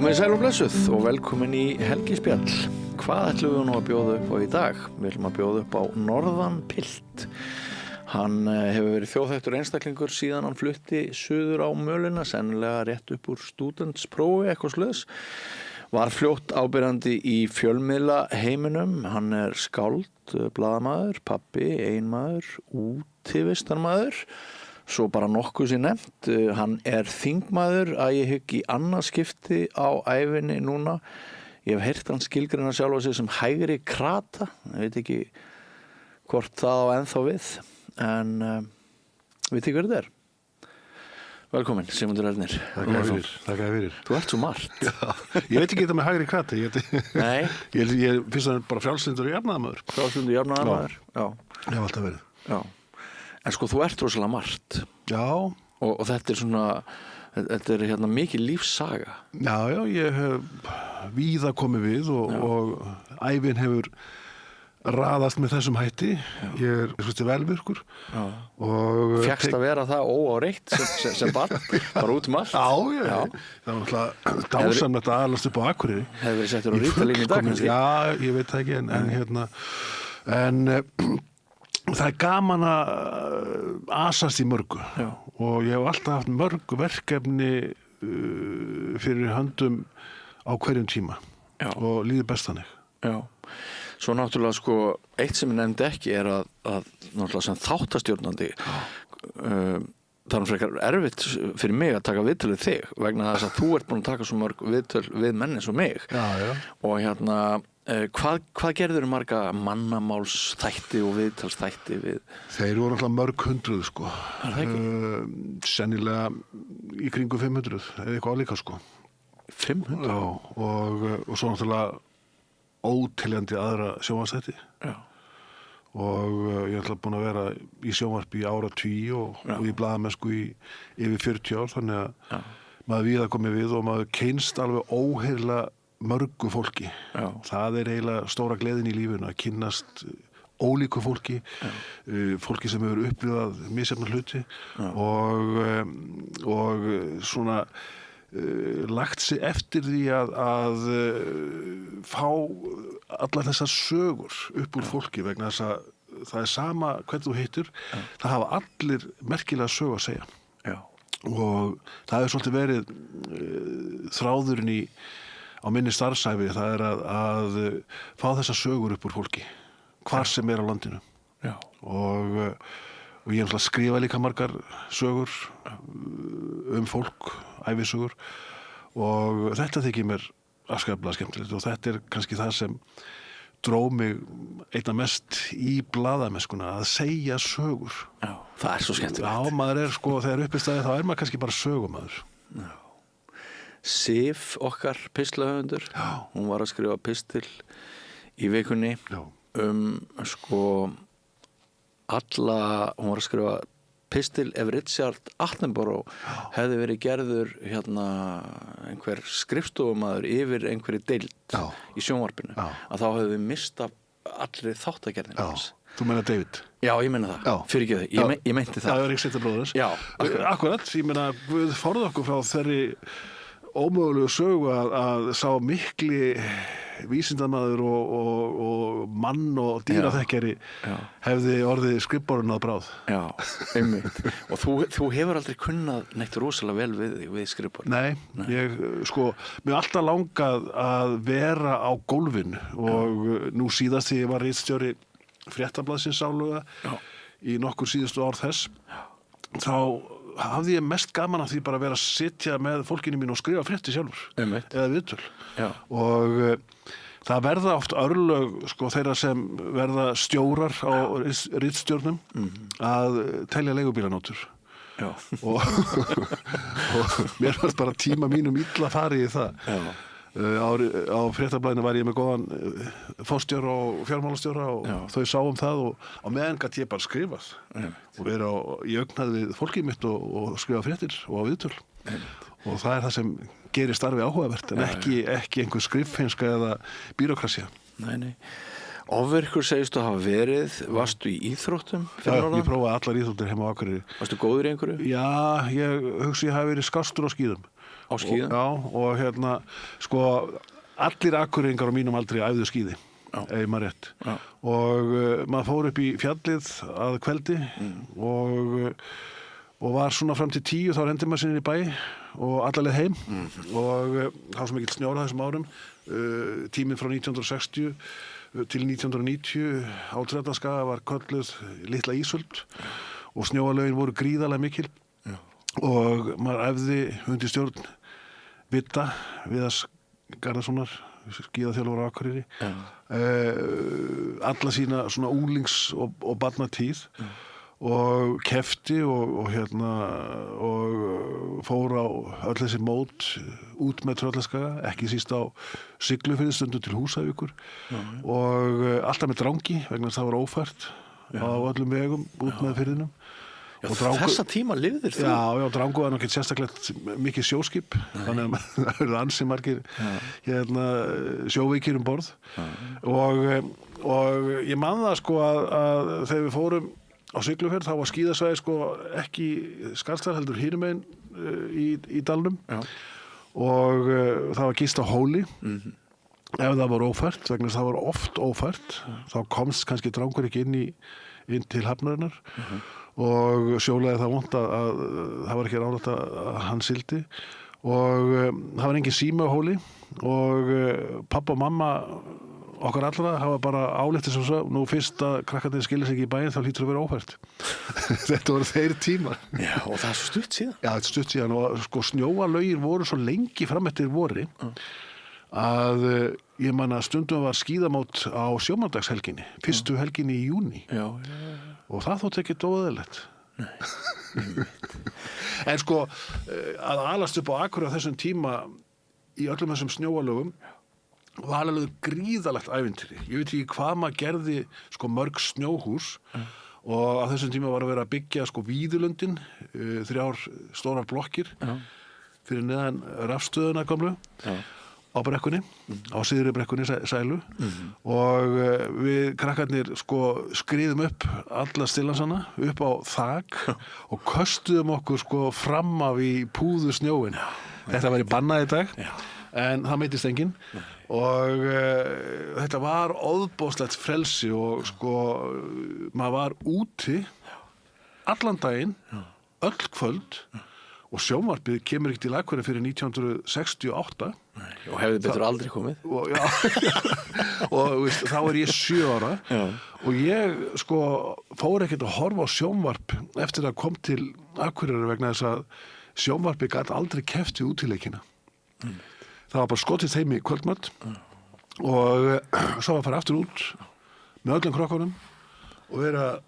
Komið sæl og blessuð og velkomin í Helgispjall. Hvað ætlum við nú að bjóða upp á í dag? Við ætlum að bjóða upp á Norðan Pilt. Hann hefur verið þjóðþekktur einstaklingur síðan hann flutti suður á Möluna, sennilega rétt upp úr stúdentsprófi eitthvað svoleiðis. Var fljótt áberandi í fjölmiðla heiminum. Hann er skáld, blaðamaður, pabbi, eiginmaður, útivistarmaður. Svo bara nokkuð sér nefnt, hann er þingmaður að ég hygg í annað skipti á ævinni núna. Ég hef heyrt hann skilgreina sjálfa sig sem hægri krata, ég veit ekki hvort það á ennþá við, en veit ekki hver þetta er. Velkomin, Sigmundur Ernir. Takk fyrir. Þú ert svo margt. Já, ég veit ekki þetta með hægri krata. Nei. Ég finnst það bara frjálslyndur jafnaðarmaður. Frjálslyndur jafnaðarmaður, já. Ég hef alltaf verið. Já. En sko, þú ert rosalega margt. Já. Og þetta er svona, þetta er hérna mikil lífssaga. Já, ég hef víða komið við og ævin hefur raðast með þessum hætti. Já. Ég er svolítið velvirkur. Já. Fékkst að vera það óáreitt sem barn, bara út allt. Já. Það var náttúrulega dásamlegt að aðalast upp á Akureyri. Hefur verið settur á Rítalín í dag, kannski? Já, ég veit það ekki, en það er gaman að asast í mörgu. Já. Og ég hef alltaf haft mörg verkefni fyrir höndum á hverjum tíma. Já. Og líður best þannig. Já. Svo náttúrulega sko, eitt sem ég nefndi ekki er að náttúrulega sem þáttastjórnandi það er frekar erfitt fyrir mig að taka viðtöl við þig vegna þess að þú ert búin að taka svo mörg viðtöl við menn eins og mig. Já. Og hérna hvað gerður marga mannamálsþætti og viðtalsþætti við? Þeir voru náttúrulega mörg hundruð sko. Er það ekki? Sennilega í kringu 500 eða eitthvað álíka sko. 500? Já, og svo náttúrulega óteljandi aðra sjónvarpsþætti. Já. Og ég er alltaf búin að vera í sjónvarpi í áratugi og í blaðamennsku í yfir 40 ár, þannig að maður víða komið við og maður kynst alveg óheyrlega mörgu fólki. Já. Það er eiginlega stóra gleðin í lífinu að kynnast ólíku fólki, fólki sem hefur upplifað misjafna hluti og svona lagt sig eftir því að fá allar þessar sögur upp úr fólki vegna þess að það er sama hvernig þú hittir, það hafa allir merkilega sögu að segja. Já. Og það hefur svolítið verið þráðurinn á minni starfsæfi, það er að fá þessar sögur upp úr fólki, hvar sem er á landinu. Já. Og ég skrifa líka margar sögur fólk, ævisögur, og þetta þykir mér afskaplega skemmtilegt og þetta er kannski það sem dró mig einna mest í blaðamennskuna, að segja sögur. Já, það er svo skemmtilegt. Já, maður er sko, þegar upp í staði þá er maður kannski bara sögumaður. Já. Sif, okkar pistlahöfundur, hún var að skrifa pistil í vikunni sko hún var að skrifa pistil ef Richard Attenborough hefði verið gerður einhver skrifstofumaður yfir einhverju deild í sjónvarpinu, að þá hefði við mistað allri þáttagerðinu hans. Þú meina David? Já, ég meina það. Fyrirgefðu, ég meinti það. Já, Rík Sveitabróðurins. Já, akkurat. Ég meina, Guð forði okkur frá þeirri ómögulegu sögu að sá mikli vísindamaður og mann og dýraþekkjari hefði orðið skrifborinn að bráð. Já, einmitt. Og þú hefur aldrei kunnað neitt rosalega vel við skrifborinn. Nei, mér alltaf langað að vera á gólfinu og nú síðast þegar ég var ritstjóri Fréttablaðsins áluga í nokkur síðustu ár þess, þá hafði ég mest gaman af því bara að vera að sitja með fólkinu mínu og skrifa frétti sjálfur eða viðtöl. Og það verða oft örlög þeirra sem verða stjórar á ritstjórnum að telja leigubílanótur. og mér var bara tíma mínum illa farið í það. Á Fréttablaðinu var ég með góðan fórstjóra og fjármálastjóra og þau sáu það og á meðan gat ég bara skrifað og vera í augnaði við fólkið mitt og skrifa fréttir og á viðtöl. Og það er það sem gerir starfi áhugavert en ekki einhver skriffinnska eða bírokrasía. Nei. Ofvirkur segist þú hafa verið, varstu í íþróttum Já, fyrir ég norðan? prófaði allar íþróttir heima á Akureyri. Varstu góður í einhverju? Já, ég hugsi ég hafi verið skastur á skíðum. Á skíðum? Og hérna, sko, allir Akureyringar á mínum aldrei æfðu skíði, ef maður rétt. Já. Og maður fór upp í fjallið að kveldi og var svona fram til 10, þá renndi maður sinni í bæ og alla leið heim og þá sem ekki snjóra þessum árum, tíminn frá 1960 til 1990 á Tröllaskaga var kölluð Litla Ísöld og snjóalögin voru gríðarlega mikil og maður æfði undir stjórn Vidda Viðars Garðarssonar, skíðaþjálfur á Akureyri, alla sína svona úlings- og barnatíð og kefti og fór á öll þessi mót út með Tröllaskaga, ekki síst á Siglufirði stundum til Húsavíkur og alltaf með drangi vegna þess að það var ófært á öllum vegum út með firðinum. Já, þessa tíma lifðir þú? Já, drangu var náttúrulega sérstaklega mikið sjóskip, þannig að það eru ansi margir sjóveikir borð og ég man það sko að þegar við fórum á Siglufjörð þá var skíðasvæði sko ekki Skarðsdal heldur hinum megin í dalnum og það var gist á Hóli ef það var ófært, vegna þess að það var oft ófært þá komst kannski drangur ekki inn til hafnarinnar og sjólaði það vont að það var ekki ráðlegt að hann sildi og það var engin sími á Hóli og pappa og mamma okkar allra hafa bara ályktið sem svo, nú fyrst að krakkarnir skilja sig ekki í bæinn þá hlýtur að vera ófært. Þetta voru þeir tímar. Já, og það er svo stutt síðan. Já, þetta er stutt síðan og sko snjóalögin voru svo lengi fram eftir vori að ég man að stundum var skíðamót á sjómandagshelginni, fyrstu helginni í júní. Já. Og það þótt ekki dóðilegt. En sko, að alast upp á Akureyri á þessum tíma í öllum þessum snjóalögum var alveg gríðalegt ævintýri. Ég veit ekki hvað maður gerði sko mörg snjóhús og á þessum tíma var að vera að byggja sko Víðulundin, 3 stórar blokkir fyrir neðan rafstöðuna gamlu á brekkunni, á syðri brekkunni sælu og við krakkarnir sko skriðum upp alla stillansana upp á þak og köstuðum okkur sko fram af í púðu snjóin. Þetta var í bannað í dag. En það meittist enginn og þetta var óðbóðslegt frelsi og sko maður var úti allan daginn, öll kvöld og sjónvarpið kemur ekki til Akureyri fyrir 1968 og hefði betur aldrei komið og veist, þá er ég 7 ára og ég sko fór ekkert að horfa á sjónvarp eftir að kom til Akureyri vegna þess að sjónvarpið gat aldrei keppt í útileikina. Það var bara skotist heim í kvöldmatt og svo var að fara aftur út með öllum krokkunum og vera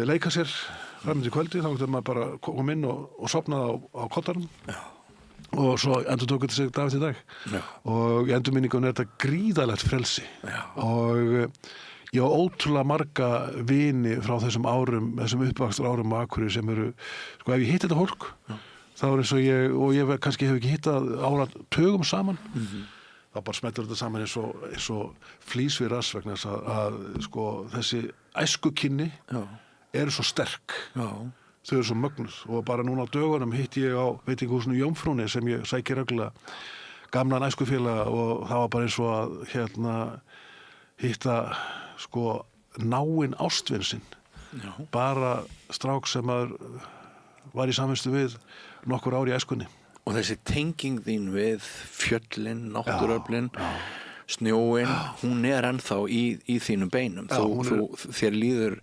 leika sér fram til kvöldi, þá getur maður bara koma inn og sofnaði á kottanum og svo endur tók þetta sig dag til dag og í endurminningunum er þetta gríðalegt frelsi og ég á ótrúlega marga vini frá þessum árum, þessum uppvakstur árum á Akureyri sem eru, sko ef ég hitt þetta fólk þá er eins og ég kannski hef ekki hittað áratugum saman þá bara smettur þetta saman eins og flís við rass vegna þess að sko þessi æskukynni eru svo sterk þau eru svo mögnuð og bara núna á dögunum hitti ég á veitingahúsinu Jómfrúnni sem ég sæki reglulega gamlan æskufélaga og það var bara eins og að hitta sko náinn ástvin sinn bara strák sem var í samvistu við nokkur ár í æskunni. Og þessi tenging þín við fjöllin, náttúruöflin, snjóin, hún er ennþá í þínum beinum. Þér líður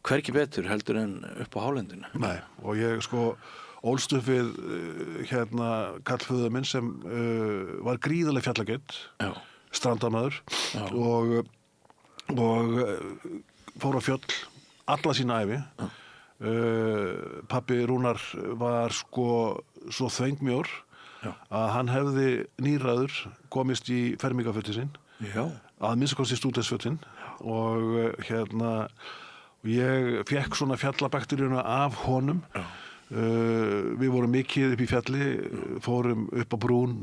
hvergi betur heldur en upp á hálendinu. Nei, og ég sko ólst upp við kallföður minn sem var gríðarleg fjallageit, strandamaður og fór á fjöll alla sína ævi. Pabbi Rúnar var sko svo þvengmjór að hann hefði nýraður komist í fermingafötin sinn að minnst kosti stúdensfötin og ég fekk svona fjallabakteríuna af honum Við vorum mikið upp í fjalli, fórum upp á brún,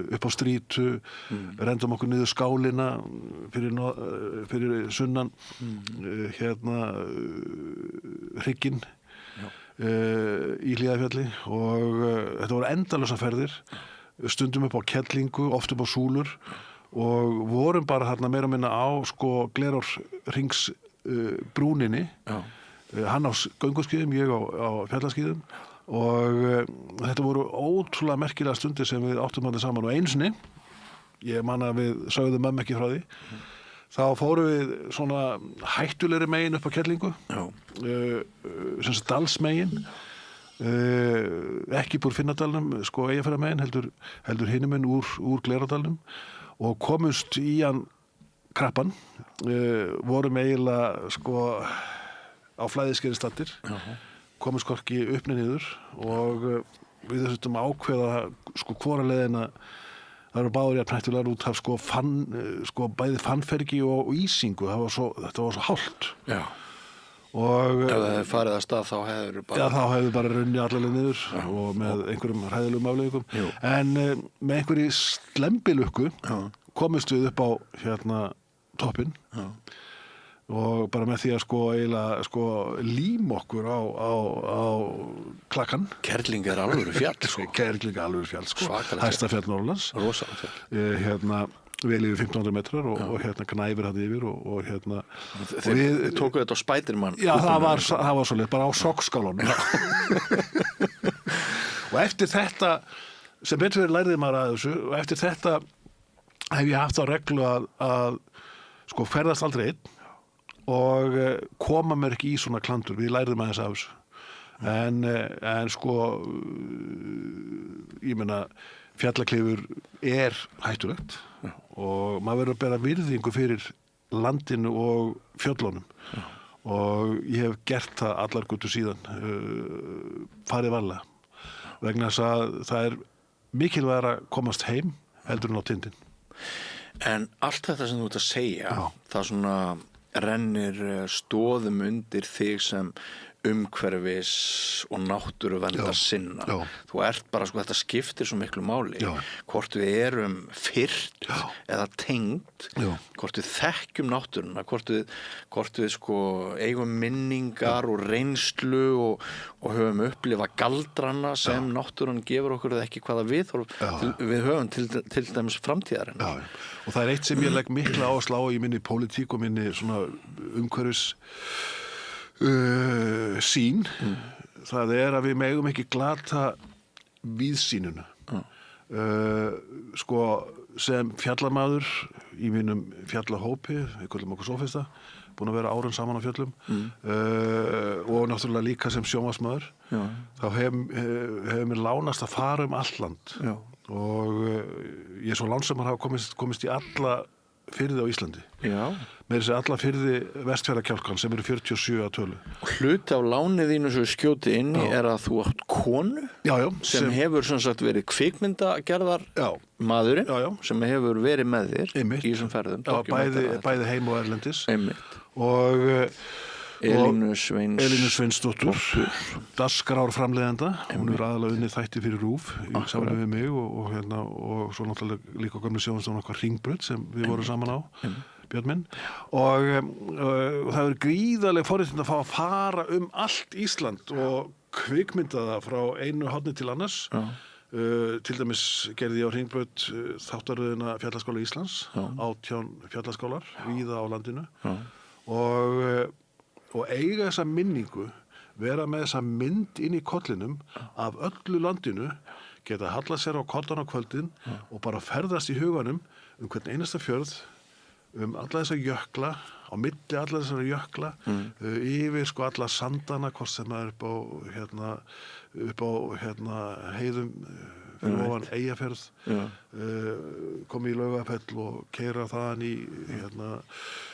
upp á Strýtu, rendum okkur niður skálina fyrir sunnan, hrygginn í Hlíðarfjalli og þetta voru endalausar ferðir, stundum upp á Kellingu, oft upp á Súlur og vorum bara þarna meira og minna á Glerárhrings brúninni. Hann á gönguskíðum, ég á fjallaskíðum og þetta voru ótrúlega merkilega stundir sem við áttum þarna saman og einu sinni, ég man að við sögðum mömmu ekki frá því, þá fórum við svona hættulegri megin upp á Kellingu, sem sagt dalsmegin, ekki úr Finnadalnum, Eyjafjarðarmegin, heldur hinum megin úr Glerárdalnum og komust í hann krappan, vorum eiginlega á flæðiskeiði staddir, komust hvorki upp né niður og við þurftum að ákveða hvora leiðina það eru báður jafn hættulegar út af bæði fannfergi og ísingu, þetta var svo hált. Já. Og ef það hefði farið að stað þá hefur bara runnið allavega niður og með einhverjum hræðilegum afleiðingum. En með einhverju slembilukku komust við upp á toppinn. Og bara með því að eiginlega líma okkur á klakkan. Kerling er alvöru fjall Kerling er alvöru fjall hæsta fjall Norðurlands. Rosalega fjall. Vel yfir 1500 metrar og gnæfir hann yfir og Þið tókuð þetta á Spiderman. Já, það var svo leitt, bara á sokkskálunum. Og eftir þetta sem betur verið lærði maður að þessu og eftir þetta hef ég haft á reglu að ferðast aldrei einn og koma mér ekki í svona klandur, við læriðum aðeins af þessu. En ég meina, fjallaklifur er hættulegt og maður verður að bera virðingu fyrir landinu og fjöllunum og ég hef gert það allar götur síðan, farið varlega vegna þess að það er mikilvægt að komast heim heldur en á tindinn. En allt þetta sem þú ert að segja, það svona rennir stoðum undir þig sem umhverfis og náttúruverndar sinna. Þú ert bara, þetta skiptir svo miklu máli. Hvort við erum fyrt eða tengd, hvort við þekkjum náttúruna, hvort við eigum minningar og reynslu og höfum upplifað galdrana sem náttúran gefur okkur eða ekki hvaða við höfum til dæmis framtíðarinn. Og það er eitt sem ég legg mikla áherslu á í minni pólitík og minni svona umhverfis sýn. Það er að við megum ekki glata víðsýnuna. Sem fjallamaður í mínum fjallahópi, við köllum okkur Sófista, búin að vera árum saman á fjöllum og náttúrulega líka sem sjónvarpsmaður, þá hefur mér lánast að fara allt land og ég er svo lánsamur að hafa komist í alla firði á Íslandi. Með þessi alla firði Vestfjarðakjálkan sem eru 47 að tölu. Og hluti af lánið þínu svo skjóti inn er að þú átt konu sem hefur sem sagt verið kvikmyndagerðar maðurinn sem hefur verið með þér í þessum ferðum. Bæði heim og erlendis. Og Elínu Sveinsdóttur, dagskrárframleiðanda, hún er aðalega unnið þætti fyrir RÚV í samræmi við mig og svo náttúrulega líka gömlu sjónvarpsstöðin okkar Hringbraut sem við vorum saman á, Björn minn, og það er gríðarleg forréttindi að fá að fara allt Ísland og kvikmynda það frá einu horni til annars. Til dæmis gerði ég á Hringbraut þáttaröðina Fjallaskóla Íslands, 18 fjallaskólar víða á landinu og eiga þessa minningu, vera með þessa mynd inn í kollinum af öllu landinu, geta hallað sér á koddan á kvöldin og bara ferðast í huganum hvern einasta fjörð, alla þessa jökla, á milli alla þessara jökla, yfir alla sandana, hvort sem það er upp á heiðum fyrir ofan Eyjafjörð, komi í Laugafell og keyra þaðan í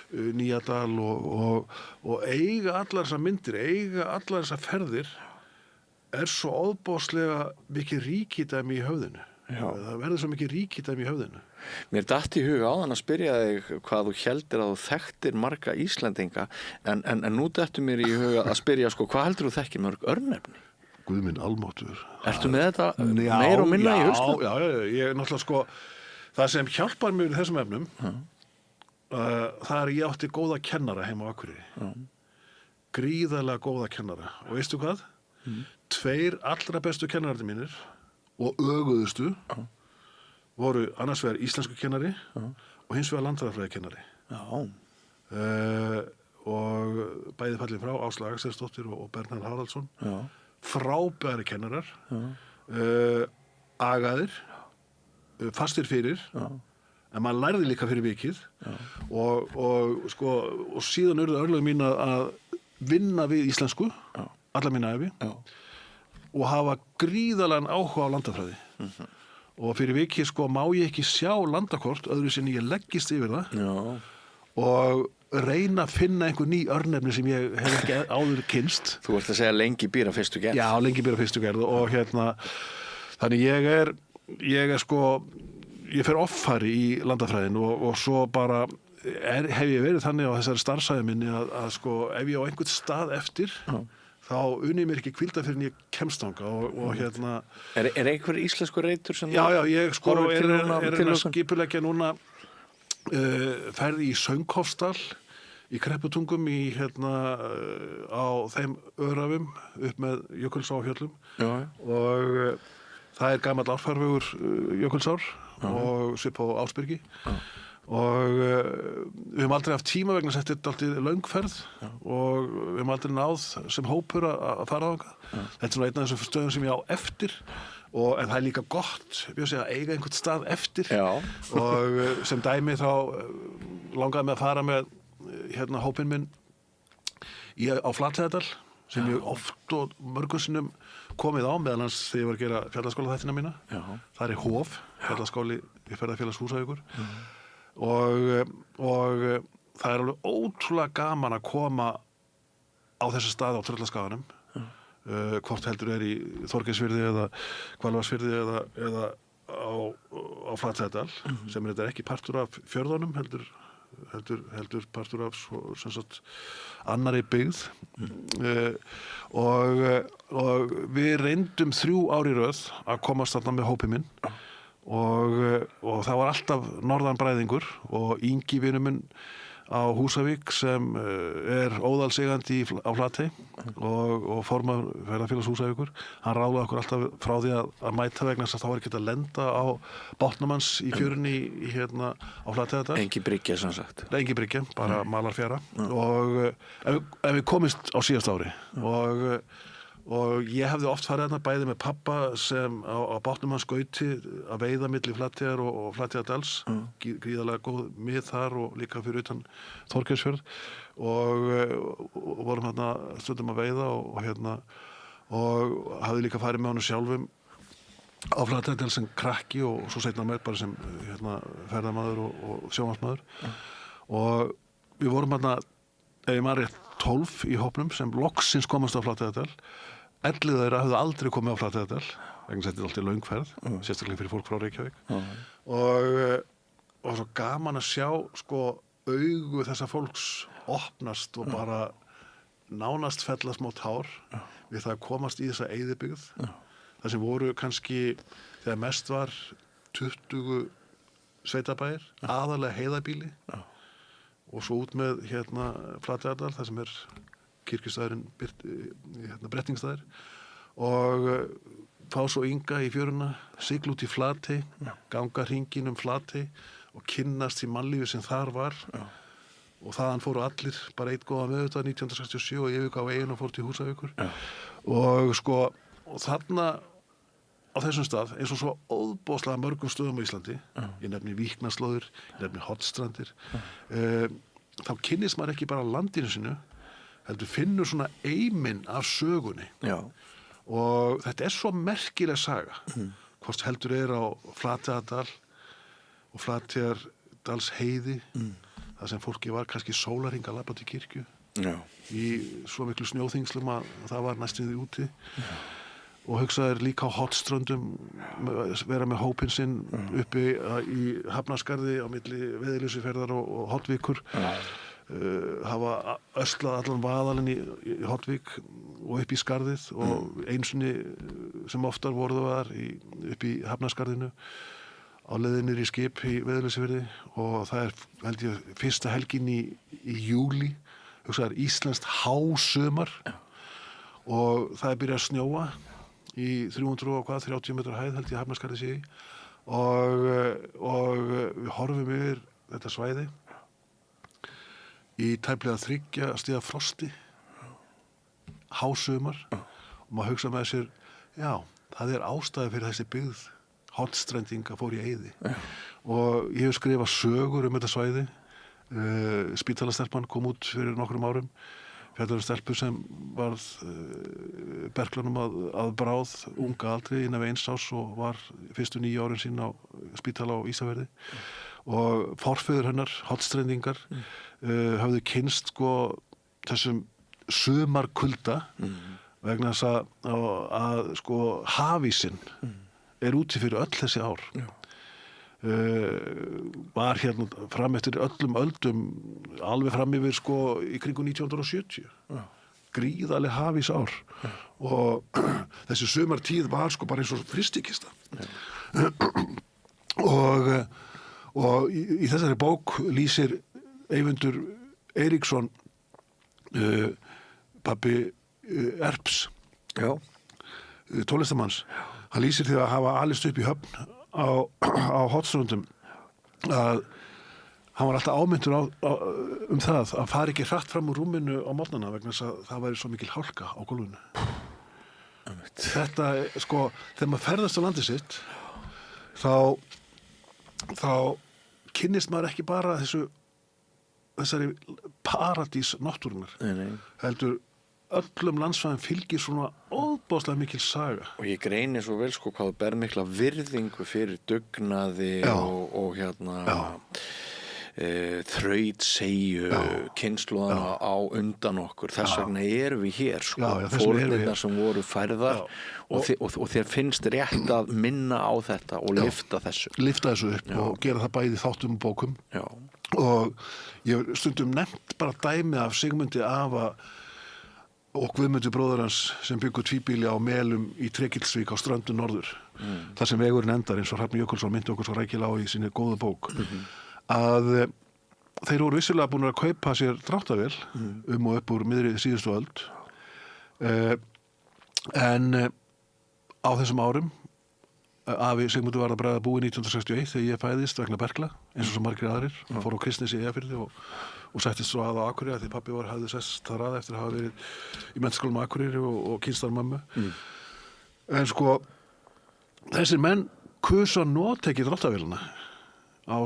Nýjadal og eiga allar þessar myndir, eiga allar þessar ferðir er svo óbóðslega mikið ríkidæmi í höfðinu. Það verður svo mikið ríkidæmi í höfðinu. Mér datt í huga áðan að spyrja þig hvað þú heldur að þú þekktir marga Íslendinga en nú dettur mér í huga að spyrja hvað heldur þú þekkir mörg örnefni? Guð minn almáttur. Ertu með þetta meir og minna í hausnum? Já, ég náttúrulega sko, það sem hjálpar mér í þessum efnum, það ég átti góða kennara heima á Akureyri. Gríðarlega góða kennara. Og veistu hvað? 2 allra bestu kennararnir mínir og öguðustu voru annars vegar íslensku kennari og hins vegar landfræði kennari. Og bæði fallin frá Áslaug Axelsdóttir og Bernhard Haraldsson. Frábæri kennarar, agaðir, fastir fyrir, en maður lærði líka fyrir vikið og síðan urðu örlög mín að vinna við íslensku, alla mína ævi, og hafa gríðarlegan áhuga á landafræði. Og fyrir vikið má ég ekki sjá landakort öðru sinni ég leggist yfir það og reyna að finna einhver ný örnefni sem ég hef ekki áður kynst. Þú ert að segja lengi býr að fyrstu gerð. Já, lengi býr að fyrstu gerð og þannig ég fer offari í landafræðin og svo bara hef ég verið þannig á þessari starfsæði minni að ef ég á einhvern stað eftir þá unni mér ekki hvílda fyrir en ég kemst þangað og Er einhver íslensku reitur sem Já, ég er að skipuleggja núna ferð í Söngholtsdal í Krepputungum á þeim örafum upp með Jökulsá á fjöllum og það gamall árfarvegur Jökulsár og svipp á Ásbyrgi og við höfum aldrei haft tíma vegna þess að þetta er dálítið löngferð og við höfum aldrei náð sem hópur að fara á þangað. Þetta er einn af þessum stöðum sem ég á eftir en það er líka gott að eiga einhvern stað eftir og sem dæmi þá langaði mig að fara með hópinn minn á Flateyjardal sem ég oft og mörgum sinnum komið á meðal hans þegar ég var að gera fjallaskólaþættina mína. Það er Hof, fjallaskóli í Ferðafélags Húsavíkur og það er alveg ótrúlega gaman að koma á þessa staði á Tröllaskaganum hvort heldur í Þorgeirsfirði eða Hvalvatnsfirði eða á Flateyjardal sem þetta ekki partur af fjörðunum heldur partur af sem sagt annarri byggð og við reyndum 3 ár í röð að komast þarna með hópinn minn og það var alltaf norðanbræðingur og Ingi vinur minn á Húsavík sem óðalseigandi á Flatey og formaður Ferðafélags Húsavíkur. Hann ráðlaði okkur alltaf frá því að mæta vegna þess að þá var ekki að lenda á bátnamanns í fjörunni á Flateyjardal. Engin bryggja sem sagt. Engin bryggja, bara malarfjara og ef við komist á síðast ári og ég hefði oft farið þarna bæði með pappa sem á bátnum hans Gauti að veiða milli Flateyjar og Flateyjardals gríðarlega góð mið þar og líka fyrir utan Þorgeirsfjörð og vorum þarna stundum að veiða og hafði líka farið með honum sjálfum á Flateyjardal sem krakki og svo seinna meir bara sem ferðamaður og sjónvarpsmaður og við vorum þarna ef ég maður rétt 12 í hópnum sem loksins komast á Flateyjardal 11 þeirra höfðu aldrei komið á Flateyjardal vegna þetta er alltaf löngferð sérstaklega fyrir fólk frá Reykjavík og svo gaman að sjá augu þessa fólks opnast og bara nánast fella smá tár við það að komast í þessa eyðibyggð það sem voru kannski þegar mest var 20 sveitabæir aðalega heiðabýli og svo út með Flateyjardal það sem kirkjustæðurinn Brettingstaðir og fá svo Inga í fjöruna sigla út í Flatey ganga hringinn Flatey og kynnast því mannlífi sem þar var og þaðan fóru allir bara einn góða miðvikudag 1967 og yfirgáfu eigin og fóru til Húsavíkur og þarna á þessum stað eins og svo óðbóðslega mörgum stöðum á Íslandi ég nefni Víknaslóðir, ég nefni Hornstrandir þá kynnist maður ekki bara landinu sinu heldur finnur svona eiminn af sögunni og þetta svo merkileg saga hvort heldur á Flateyjardal og Flateyjardals heiði það sem fólki var kannski sólarhring að labba til kirkju í svo miklu snjóþingslum að það var næstum því úti og hugsaðir líka á Hornströndum vera með hópinn sinn uppi í Hafnarskarði á milli Veiðileysuferðar og Hollvíkur hafa öslað allan vaðalinn í Hollvík og upp í skarðið og einsunni sem oftar voru þar upp í Hafnarskarðinu á leiðinni í skip í Veiðileysuvirði og það held ég fyrsta helgin í júlí, hugsaðar íslenskt hásumar og það byrjað að snjóa í 30 metra hæð held ég Hafnarskarði sé og við horfum yfir þetta svæði í tæplega 3 stiga frosti hásumar og maður hugsa með sér já, það ástæði fyrir þessi byggð Hornstrendinga fór í eyði og ég hef skrifað sögur þetta svæði Spítalastelpan kom út fyrir nokkrum árum fjallar stelpu sem varð berklunum að bráð unga aldri innan við 1 árs og var fyrstu 9 árin sín á spítala á Ísafirði og forfeður hennar, Hornstrendingar höfðu kynst þessum sumarkulda vegna þess að hafísinn úti fyrir öll þessi ár var hérna fram eftir öllum öldum alveg fram yfir í kringum 1970 gríðarleg hafís ár og þessi sumartíð var bara eins og fristikista og í þessari bók lýsir Eyvindur Eiríksson pabbi Erps tónlistamanns hann lýsir því að hafa alist upp í Höfn á Hornströndum að hann var alltaf ámyndur það að fara ekki hratt fram úr rúminu á morgnana vegna þess að það væri svo mikil hálka á gólfinu. Þetta, þegar maður ferðast á landið sitt þá kynnist maður ekki bara þessari paradís náttúrunnar. Heldur öllum landsvæðum fylgir svona óbáslega mikil saga. Og ég greini svo vel hvað það ber mikla virðingu fyrir dugnaði og þrautseigju kynslóðana á undan okkur. Þess vegna erum við hér, fórnirnar sem voru færðar og þér finnst rétt að minna á þetta og lyfta þessu. Lyfta þessu upp og gera það bæði þáttum og bókum. Og ég stundum nefnt bara dæmi af Sigmundi Afa og Guðmundur bróður hans sem byggu tvíbýli á Melum í Trekilsvík á Ströndum norður. Þar sem vegurinn endar eins og Hrafn Jökulsson myndi okkur svo rækilega á í sinni góðu bók. Að þeir voru vissilega búin að kaupa sér dráttarvél og upp úr miðri síðustu öld. En á þessum árum afi Sigmundur var að bregða búi 1961 þegar ég fæðist vegna berkla eins og svo margir aðrir. Hann fór á Kristnesi í Eyjafirði og settist svo að á Akureyri því pabbi hafði sest þar að eftir að hafa verið í menntaskólanum á Akureyri og kynst þar mömmu. En þessir menn kusu að nota ekki dráttarvélina á 5.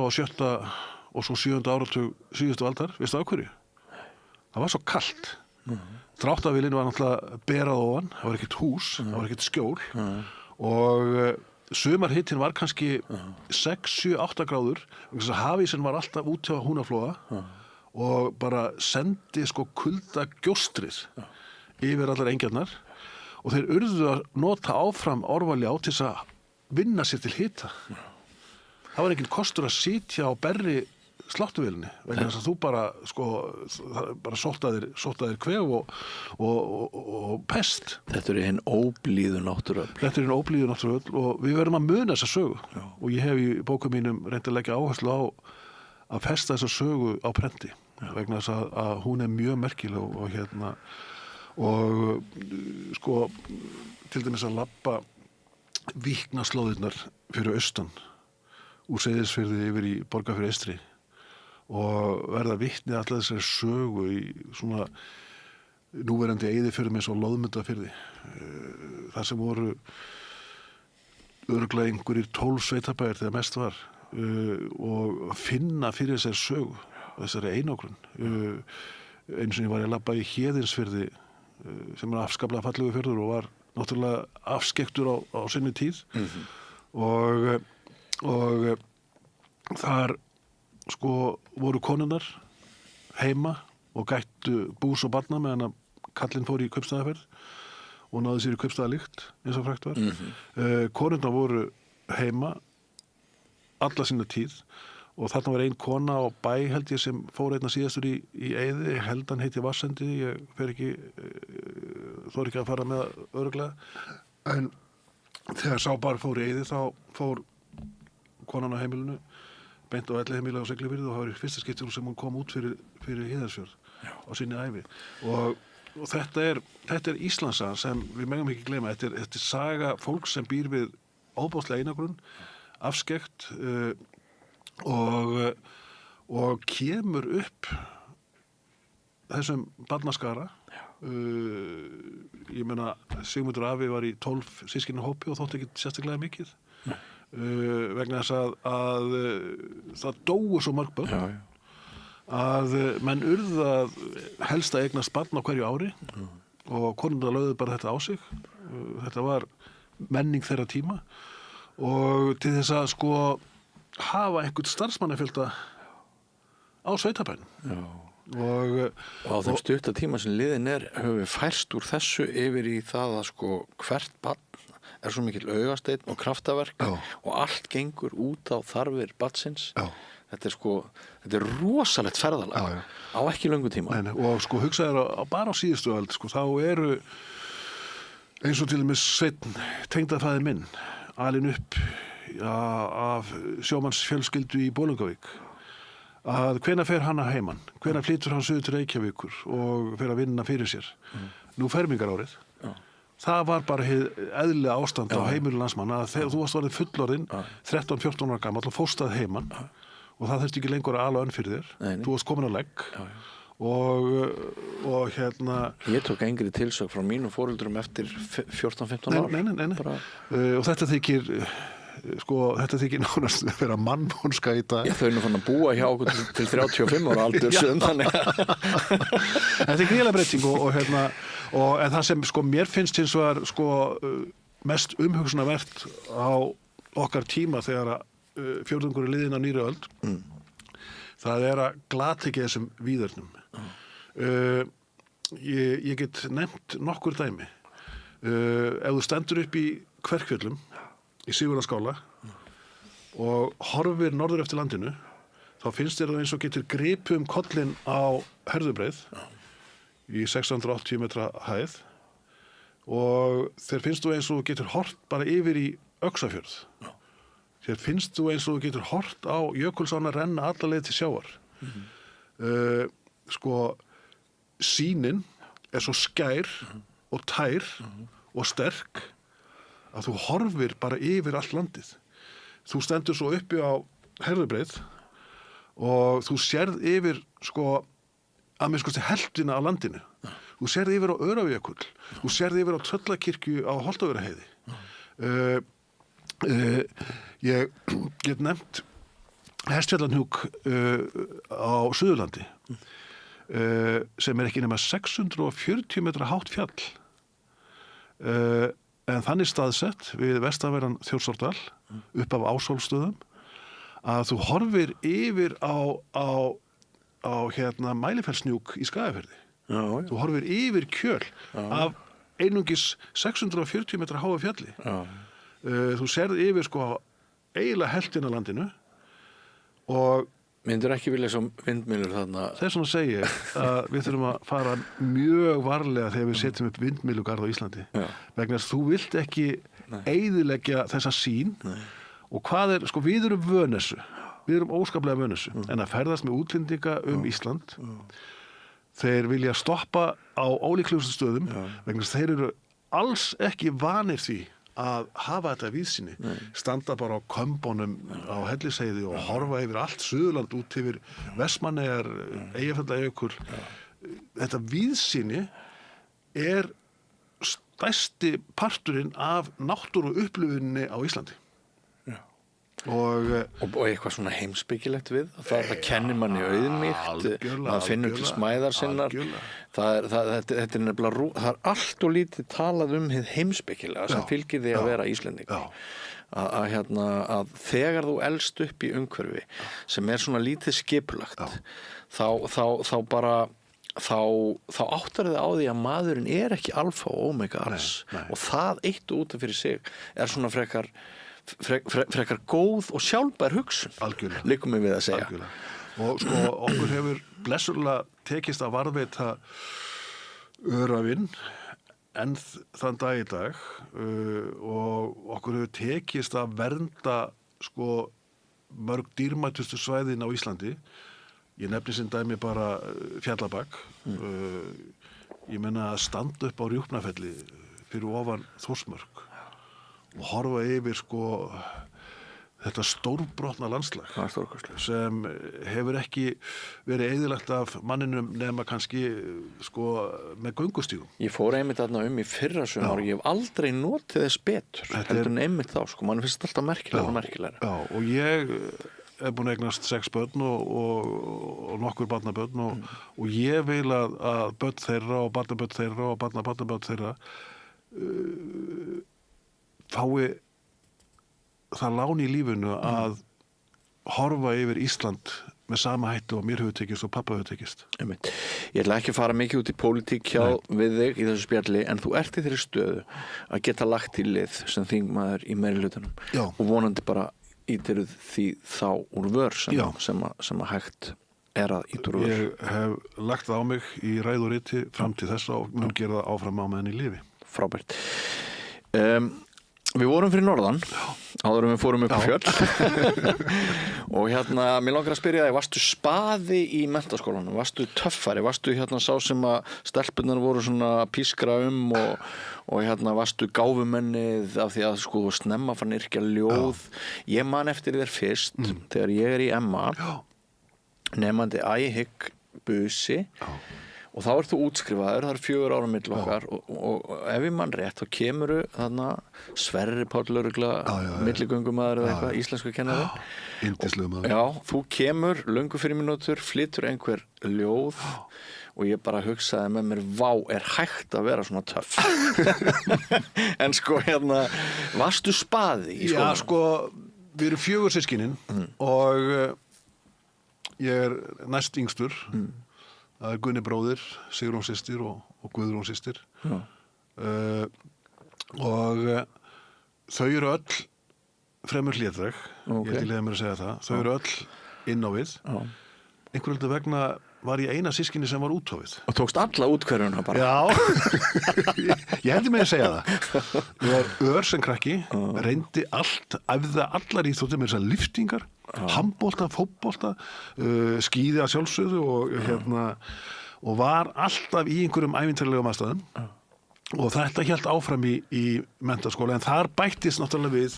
og 7. og svo 7. áratug síðustu aldar, veistu af hverju? Það var svo kalt. Dráttarvélin var náttúrulega berað ofan, það var ekkert hús, það var ekkert skjól og sumarhittin var kannski 6, 7, 8 gráður þess að hafísinn var alltaf út hjá Húnaflóa og bara sendi kulda gjóstrið yfir allar engjarnar og þeir urðu að nota áfram orðvaljá til þess að vinna sér til hita. Það var enginn kostur að sitja á berri sláttuvélinni vegna þess að þú bara sóttaðir kvef og pest. Þetta hinn óblíðu náttúruöfl. Þetta hinn óblíðu náttúruöfl og við verðum að muna þessa sögu. Og ég hef í bókum mínum reynt að leggja áherslu á að festa þessa sögu á prenti vegna þess að hún mjög merkileg og til dæmis að labba Víknaslóðirnar fyrir austan úr Seyðisfirði yfir í Borgarfirði eystri og verða vitni allar þessari sögu í svona núverandi eyðifjörðum eins og Loðmundarfirði þar sem voru örugglega einhverjir 12 sveitabæir þegar mest var og finna fyrir þessari sögu þessari einogrun eins og ég var að labba í Héðinsfirði sem afskaplega fallegu fjörður og var náttúrulega afskekktur á sinni tíð og þar voru konurnar heima og gættu bús og barna meðan að kallinn fór í kaupstaðaferð og náði sér í kaupstaðalykt eins og frægt var. Konurnar voru heima alla sína tíð og þarna var ein kona á bæ held ég sem fór einna síðastur í Eiði, held hann heiti Vatnsendi, ég fer ekki þór ekki að fara með örugglega, en þegar sá bar fór í Eiði þá fór konan á heimilinu beint á Elliheimili á Siglufirði og það var í fyrsta skipti sem hún kom út fyrir Héðinsfjörð á sinni ævi og þetta er Íslandsagan sem við megum ekki gleyma, þetta er saga fólks sem býr við óbáslega einagrunn, afskekt og kemur upp þessum barnaskara. Ég meina Sigmundur afi var í 12 systkina hópi og þótti ekki sérstaklega mikið vegna þess að það dóu svo mörg börn að menn urðu að helst að eignast barn á hverju ári og konurnar lögðu bara þetta á sig. Þetta var menning þeirra tíma og til þess að sko hafa einhvern starfsmannafjölda á sveitabænum. Og á þeim stutta tíma sem liðin höfum við færst úr þessu yfir í það að sko hvert barn er svo mikill augasteinn og kraftaverk og allt gengur út á þarfir barnsins. Þetta er rosalegt ferðalag á ekki löngu tíma. Nei, og sko hugsaður bara á síðustu öld sko, þá eru eins og til dæmis Sveinn tengdafæðir minn alinn upp af sjómannsfjölskyldu í Bolungarvík að hvenær fer hann að heiman, hvenær flytur hann suður til Reykjavíkur og fer að vinna fyrir sér. Nú fermingarárið. Það var bara eðlilega ástand á heimilu landsmanna að þegar þú varst orðið fullorðinn 13-14 ára gamall og fórst að heiman og það þurfti ekki lengur að ala önn fyrir þér. Þú varst komin á legg og hérna... Ég tók engri tilsögn frá mínum foreldrum eftir 14-15 ár. Nei. Og þetta þykir nánast að vera mannvonska í dag. Já, þau fann að búa hjá okkur til 35 ára aldur þannig. Þetta er gríðarlega breyting en það sem sko mér finnst hins vegar sko mest umhugsunarvert á okkar tíma þegar fjórðungur er liðin á nýrri öld það er að glata ekki þessum víðernum. Ég get nefnt nokkur dæmi. Ef þú stendur upp í Kverkfjöllum í Sigurðarskála og horfir norður eftir landinu þá finnst þér það eins og getur gripið kollinn á Herðubreið í 680 metra hæð og þér finnst þú eins og getur hort bara yfir í Öxafjörð. Þér finnst þú eins og getur hort á Jökulsánna renna alla leið til sjávar. Sko sýnin er svo skær og tær og sterk að þú horfir bara yfir allt landið. Þú stendur svo uppi á Herðubreið og þú sérð yfir sko að minnst kosti helftina á landinu. Þú sérð yfir á Öræfajökul, þú sérð yfir á Tröllakirkju á Holtavöraheiði. Ég get nefnt Hestfjallahnjúk á Suðurlandi sem er ekki nema 640 metra hátt fjall. En þannig staðsett við vestanverðan Þjórsárdal upp af Ásólfsstöðum að þú horfir yfir á Mælifellshnjúk í Skagafirði. Þú horfir yfir Kjöl af einungis 640 metra háa fjalli. Þú sérð yfir sko eiginlega helftina landinu og myndur ekki vilja svo vindmyllur þarna? Þess vegna segi ég að við þurfum að fara mjög varlega þegar við setjum upp vindmyllugarð á Íslandi. Vegna þess að þú vilt ekki eyðileggja þessa sýn og hvað er, sko við erum vön þessu. Við erum óskaplega vön þessu. En að ferðast með útlendinga Ísland, þeir vilja stoppa á ólíklegustu stöðum vegna þess að þeir eru alls ekki vanir því að hafa þetta víðsýni, standa bara á kömbunum á Hellisheiði og horfa yfir allt Suðurland út yfir Vestmannaeyjar, Eyjafjallajökul. Þetta víðsýni er stærsti parturinn af náttúru upplifuninni á Íslandi. Og eitthvað svona heimspekilegt við það kennir manni auðmýkt maður finnur til smæðar sinnar þetta er nefnilega það er allt og lítið talað hið heimspekilega sem fylgir því að vera Íslendingur að þegar þú elst upp í umhverfi sem er svona lítið skipulagt þá bara þá áttar þið á því að maðurinn er ekki alfa og omega alls og það eitt út af fyrir sig er svona frekar frekar góð og sjálfbær hugsun. Algjörlega. Liggur mig við að segja. Algjörlega. Og sko okkur hefur blessurlega tekist að varðveita örafinn en þann dag í dag og okkur hefur tekist að vernda sko mörg dýrmætustu svæðin á Íslandi. Ég nefni sem dæmi bara Fjallabak. Ég meina að standa upp á Rjúpnafelli fyrir ofan Þórsmörk og horfa yfir sko þetta stórbrotna landslag sem hefur ekki verið eyðilagt af manninum nema kannski sko með göngustígum. Ég fór einmitt þarna í fyrra sumar og ég hef aldrei notið þess betur heldur en einmitt þá, sko, mann finnst alltaf merkilegra. Já, og ég er búin að eignast 6 börn og nokkur barnabörn og ég vil að börn þeirra og barnabörn þeirra og barnabörn þeirra fái það lán í lífinu að horfa yfir Ísland með sama hættu og mér hefur tekist og pappa hefur tekist. Ég ætla ekki að fara mikið út í pólitík hjá við þig í þessu spjalli en þú ert í þeirri stöðu að geta lagt í lið sem þingmaður í meirihlutanum og vonandi bara ítiruð því þá úr vör sem að hægt er að ítur úr vör. Ég hef lagt það á mig í ræðu og riti fram til þess og mun gera það áfram á meðan í lífi. Frábært. Við vorum fyrir norðan áður en við fórum upp á fjöll og mér langar að spyrja þig, varstu spaði í menntaskólanum, varstu töffari, varstu sá sem að stelpurnar voru svona pískra og varstu gáfumennið af því að sko snemma fann yrkja ljóð. Ég man eftir þér fyrst þegar ég er í MA nemandi æhygg busi og þá ert þú útskrifaður, það er 4 ára milli okkar og ef ég mann rétt þá kemuru þarna Sverrir Páll lögregla milligöngumaður eða eitthvað, íslensku kennari. Yndislegur maður. Já, þú kemur löngu fyrir mínútur, flytur einhver ljóð og ég bara hugsaði með mér, vá, er hægt að vera svona töff. En sko varstu spaði í skólanum? Já, sko, við erum 4 systkinin og ég er næst yngstur. Það er Gunni bróðir, Sigrún systir og Guðrún systir. Og þau eru öll fremur hlédræg, ég held ég leiði mér að segja það. Þau eru öll inn á við. Einhverjum hluta vegna var ég eina systkini sem var úthofið. Og tókst alla útkverjuna bara? Já, ég held ég með að segja það. Ég var sem krakki, reyndi allt, æfði allar íþróttir með þessar lyftingar, handbolta, fótbolta, skíði að sjálfsögðu og var alltaf í einhverjum ævintýralegum aðstæðum og þetta hélt áfram í menntaskóla en þar bættist náttúrulega við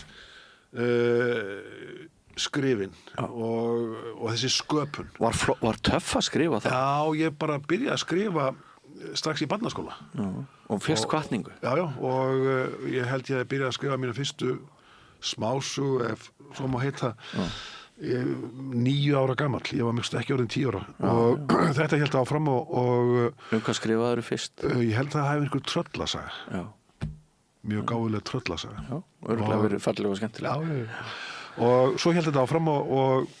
skrifin og þessi sköpun. Var töff að skrifa það? Já, ég bara byrjaði að skrifa strax í barnaskóla. Og fyrst hvatningu? Já, og ég held ég að byrjaði að skrifa mína fyrstu smásu, ef svo má heita, 9 ára gamall. Ég var mjögst ekki orðin 10 ára. Og þetta held áfram og hvað skrifaður fyrst? Ég held að það hefði einhver tröllasaga. Mjög gáfuleg tröllasaga. Já, örugglega verið falleg og skemmtileg. Já. Og svo held þetta áfram og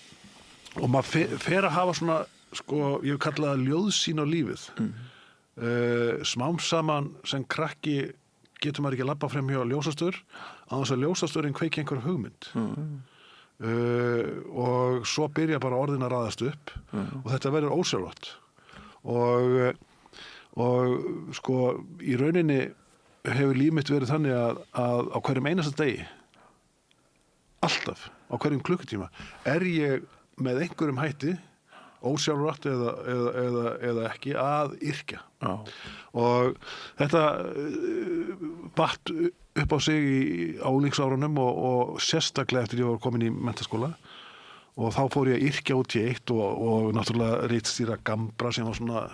maður fer að hafa svona, sko, ég hef kallað það ljóðsýn á lífið. Smám saman sem krakki getur maður ekki að labba frem hjá ljósastöður á þess að ljósastöðurinn kveiki einhver hugmynd. Og svo byrja bara orðin að raðast upp og þetta verður ósjálfrátt. Og sko, í rauninni hefur líf mitt verið þannig að á hverjum einasta degi alltaf, á hverjum klukkutíma er ég með einhverjum hætti ósjálfrátt eða ekki að yrkja. Og þetta batt upp á sig á unglingsárunum og sérstaklega eftir ég var komin í menntaskóla og þá fór ég að yrkja út í eitt og náttúrulega ritstýra Gambra sem var svona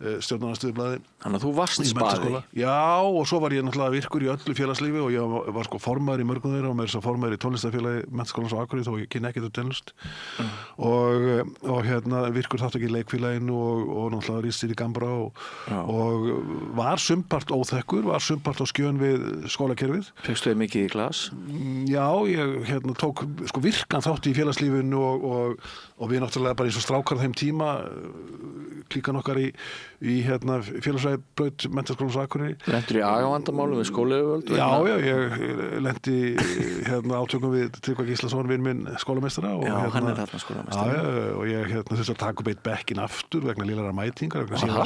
stjórnarnarstöðublaði. Þannig að þú varst spaði? Já, og svo var ég náttúrulega virkur í öllu félagslífi og ég var sko formaður í mörgum þeirra og með þess að formaður í tónlistarfélagi Menntaskólans á Akureyri þó ég kynni ekkert tónlist og virkur þátt ekki í leikfélaginu og náttúrulega ritstýri Gambra og var sumpart óþekkur, var sumpart á skjön við skólakerfið. Fengstu þið mikið í glas? Já, ég tók sko virkan þátt í félagslífinu og við náttúrulega bara eins og strákar þeim tíma klíkan okkar í í félagsfræðibraut Menntaskólans á Akureyri. Lentur í agavandamálum við skólayfirvöld? Já, ég lendi átökum við Tryggva Gíslason, vin minn skólameistara. Já, hann þarna skólameistari. Já, og ég þurfti að taka upp eitt bekkin aftur vegna lélegra mætingar, vegna síðan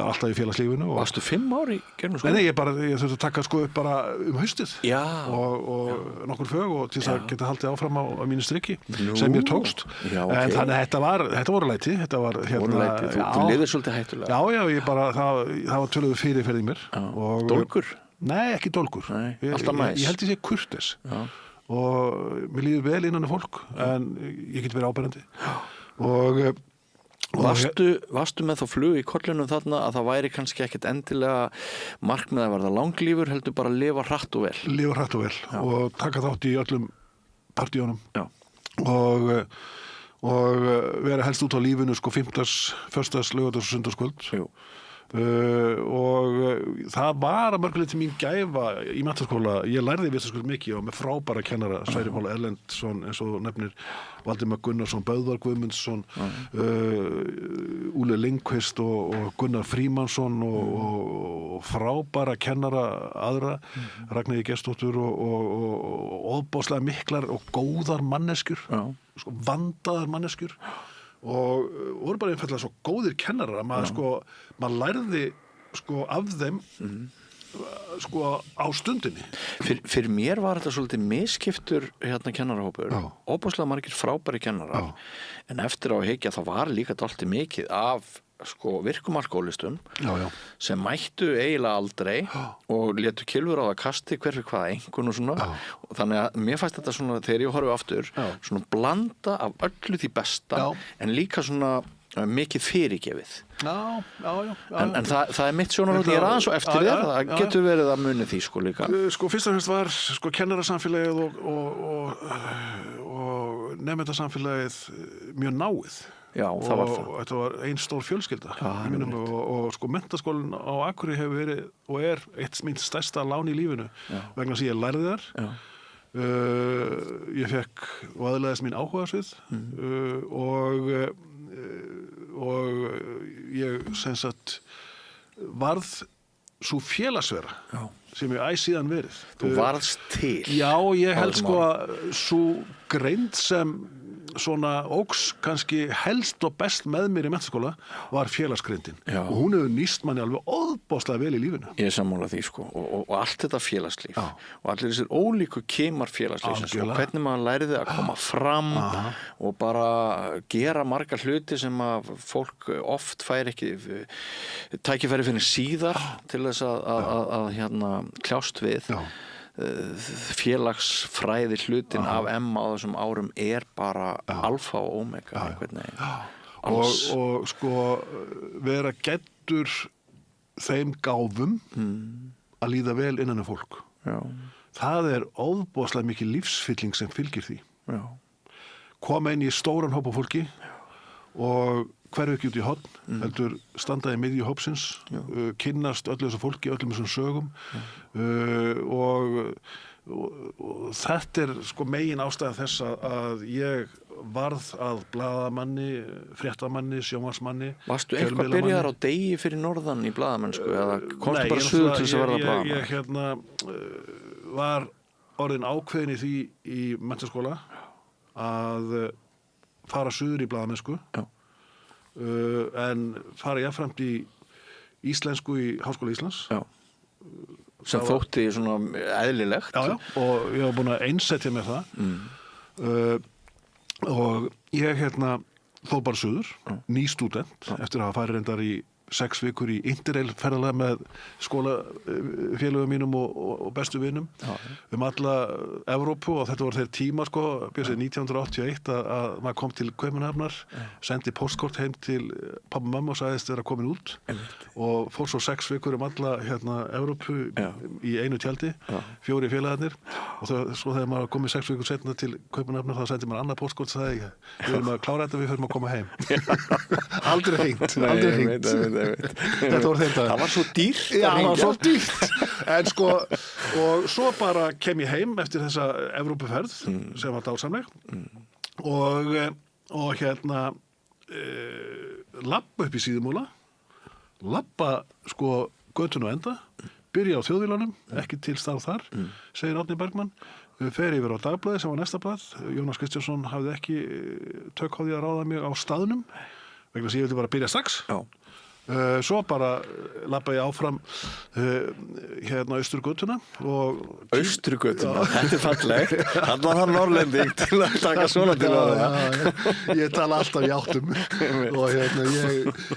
alltaf í félagslífinu. Varstu 5 ár í gegnum skóla? Nei, ég þurfti að taka upp bara haustið. Já. Og nokkur fög og til þess að geta haldið áfram á mínu strikki sem mér tókst. Já, en þannig að þetta voru læti. Þetta var Þú lifir svolítið hættulega. Já, það var töluðu fyrirferð í mér. Dólgur? Nei, ekki dólgur. Nei, alltaf næs. Ég held ég sé kurteis. Og mér líður vel innan fólk, en ég get verið áberandi. Og Varstu með þá flug í kollunum þarna að það væri kannski ekkert endilega markmið að verða langlífur, heldur bara að lifa hratt og vel? Lifa hratt og vel og taka þátt í öllum partíunum. Já. Og vera helst út á lífinu fimmtags, föstudags, laugardags og sunnudagskvöld. Jú. Og það var að mörgu leyti mín gæfa í menntaskóla. Ég lærði mikið og með frábæra kennara, Sverrir Páll Erlendsson eins og nefnir, Valdimar Gunnarsson, Böðvar Guðmundsson, Úle Lindqvist og Gunnar Frímannsson og frábæra kennara aðra, Ragnheiði Gestsdóttur og ofboðslega miklar og góðar manneskjur, vandaðar manneskjur. Og voru bara einfaldlega svo góðir kennarar að maður lærði af þeim á stundinni. Fyrir mér var þetta svolítið misskiptur kennarahópur, óbúslega margir frábæri kennarar, en eftir á að hyggja það var líka dálítið mikið af virkum alkoholistum sem mættu eiginlega aldrei og létu kylfur á það kasti hver fyrir hvaða einhvern og svona. Og þannig að mér fannst þetta svona, þegar ég horfi aftur, svona blanda af öllu því besta en líka svona mikið fyrirgefið. En það er mitt sjónarhótt, ég aðeins og eftir þér, það getur verið að muni því líka. Fyrst og fremst var kennarasamfélagið og nemendasamfélagið mjög náið. Já, það var það. Og þetta var ein stór fjölskylda. Og menntaskólinn á Akureyri hefur verið og er eitt mitt stærsta lán í lífinu vegna þess að ég lærði þar. Ég fekk og aðlaðist mín áhugasvið og ég sem sagt varð svo félagsvera sem ég síðan verið. Þú varðst til. Já, ég held að svo greind sem svona óks kannski helst og best með mér í menntaskóla var félagsgreindin. Og hún hefur nýst manni alveg óðbóðslega vel í lífinu. Ég er sammála því og allt þetta félagslíf og allir þessir ólíku kimar félagslífs og hvernig maður læriði að koma fram og bara gera marga hluti sem að fólk oft fær ekki tækifæri fyrir síðar til þess að kljást við. Félagsfræði hlutin af Emma á þessum árum er bara alfa og omega einhvern veginn. Og vera gæddur þeim gáfum að líða vel innan fólk. Það er ofboðslega mikið lífsfylling sem fylgir því. Koma inn í stóran hóp af fólki og hverfu ekki út í horn, heldur standa í miðju hópsins, kynnast öllu þessu fólki, öllum þessum sögum og þetta er megin ástæða þess að ég varð að blaðamanni, fréttamanni, sjónvarpsmanni. Varstu eitthvað byrjaðar á degi fyrir norðan í blaðamennsku eða komstu bara suður til þess að verða blaðamann? Ég var orðin ákveðin í því í menntaskóla að fara suður í blaðamennsku. En fara jafnframt í íslensku í Háskóla Íslands. Sem þótti svona eðlilegt. Og ég var búin að einsetja með það. Og ég fór bara suður, ný stúdent, eftir að hafa farið reyndar í 6 vikur í Interrail ferðalega með skólafélögum mínum og bestu vinum alla Evrópu og þetta voru þeir tíma björsið 1981 að maður kom til Kaupmannahafnar, sendi postkort heim til pappa og mamma og sagðist vera komin út og fór svo 6 vikur alla Evrópu í einu tjaldi, 4 félagarnir og svo þegar maður komið 6 vikur setna til Kaupmannahafnar þá sendi maður annað postkort og sagði við erum að klára þetta, við förum að koma heim. Aldrei hringt. Þetta voru þeim dag. Það var svo dýrt. Já, það var svo dýrt. En og svo bara kem ég heim eftir þessa Evrópuferð sem var dásamleg og labba upp í Síðumúla labba sko götun og enda, byrja á Þjóðviljanum, ekki til starf þar, segir Árni Bergmann, fer yfir á Dagblaðið sem var næsta blað. Jónas Kristjánsson hafði ekki tök á því að ráða mig á staðnum, vegna þess að ég vildi bara byrja strax. Já. Svo bara labba ég áfram hérna Austurgötuna og... Austurgötuna, þetta fallegt. Hann var það norrlending til að taka svona til það. Ég tala alltaf í áttum og hérna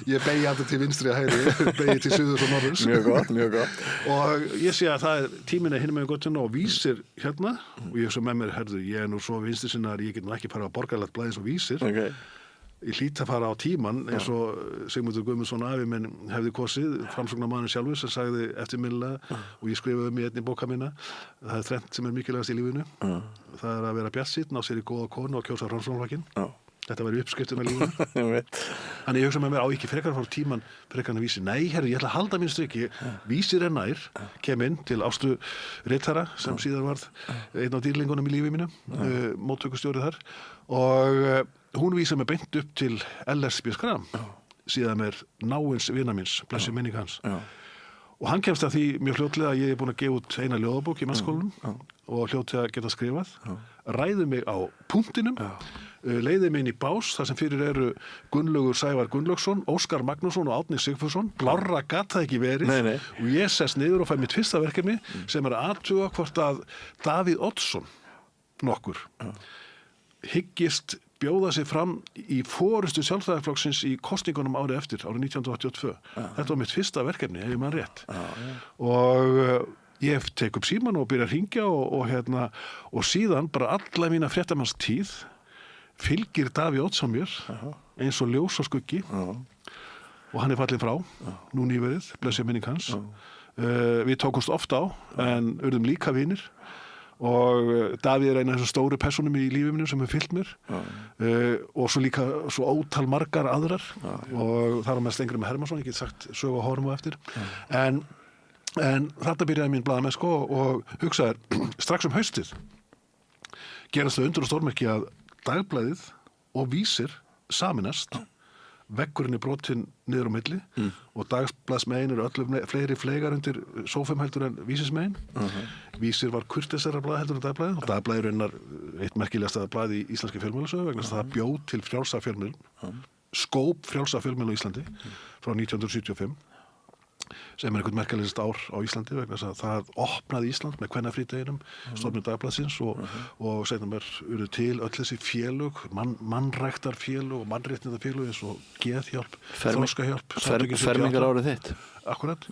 ég beigi alltaf til vinstri að hægri, beigi til suðurs og norðurs. Mjög gott. Og ég sé að það tíminn hinum með götuna og Vísir hérna og ég svo með mér, herðu, ég nú svo vinstri sinnar, ég get nú ekki fara á borgarlegt blað eins og Vísir. Okay. Ég hlýt að fara á tímann eins og Sigmundur Guðmundsson afi minn hefði kosið, framsóknarmaðurinn sjálfur sem sagði eftirminnilega og ég skrifaði í einni bóka mína, það er þrennt sem er mikilvægast í lífinu, það er að vera bjartsýnn, ná sér í góða konu og kjósa Framsóknarflokkinn. Þetta væri uppskriftin af lífinu. Þannig ég hugsa með mér á ekki frekar að fara tímann frekar en að Vísir. Nei, herri, ég ætla að halda mín striki. Vísir er nær, kem inn til Ástu ritara sem síðar varð einn af dýrlingunum í lífi mínu, móttökustjórið þar og hún vísar mig beint upp til L.S. B. Schram, síðan er náins vina míns, blessi minning hans. Og hann kemst að því mjög fljótlega að ég er búin að gefa út eina ljóðabók í mennskólanum og hljóti að geta skrifað, ræði mig á punktinum, leiði mig inn í bás, þar sem fyrir eru Gunnlaugur Sævar Gunnlaugsson, Óskar Magnússon og Árni Sigfússon, blárra gat það ekki verið og ég sest niður og fæ mitt fyrsta verkefni sem er að athuga hvort að Davíð Oddsson nokkur hyggist bjóða sig fram í forystu Sjálfstæðisflokksins í kosningunum árið eftir, árið 1982. Þetta var mitt fyrsta verkefni, ef ég man rétt. Og ég tek upp símann og byrja að hringja og síðan bara alla mína fréttamanns tíð fylgir Davíð Oddsson mér eins og ljós og skuggi og hann er fallinn frá, nú nýverið, blessi minning hans. Við tókumst oft á en urðum líka vinir. Og Davíð er eina af þessum stóru persónum í lífið mínu sem hefur fylgt mér og svo líka svo ótal margar aðrar og þar á mest Steingrímur Hermannsson, ég get sagt sögu og horfum á eftir en þarna byrjaði mín blaðamennska og hugsaði strax um haustið gerast þau undur og stórmerki að Dagblaðið og Vísir saminast veggurinn er brotinn niður á milli og Dagblaðsmegin eru öllu fleiri flegar undir sófum heldur en Vísirsmegin. Vísir var kurteisara blað heldur en Dagblaðið og Dagblaðið er raunar eitt merkilegasta blað í íslenski fjölmiðlasögu vegna þess að það bjóð til frjálsa fjölmiðlun, skóp frjálsa fjölmiðlun á Íslandi frá 1975 sem er einhvern merkilegast ár á Íslandi vegna þess að það opnaði Ísland með kvennafrídeginum, stofnun Dagblaðsins og seinna mér urðu til öll þessi félög, mannræktarfélög og mannréttindafélög eins og Geðhjálp, Þroskahjálp, fermingar árið þitt. Akkurat.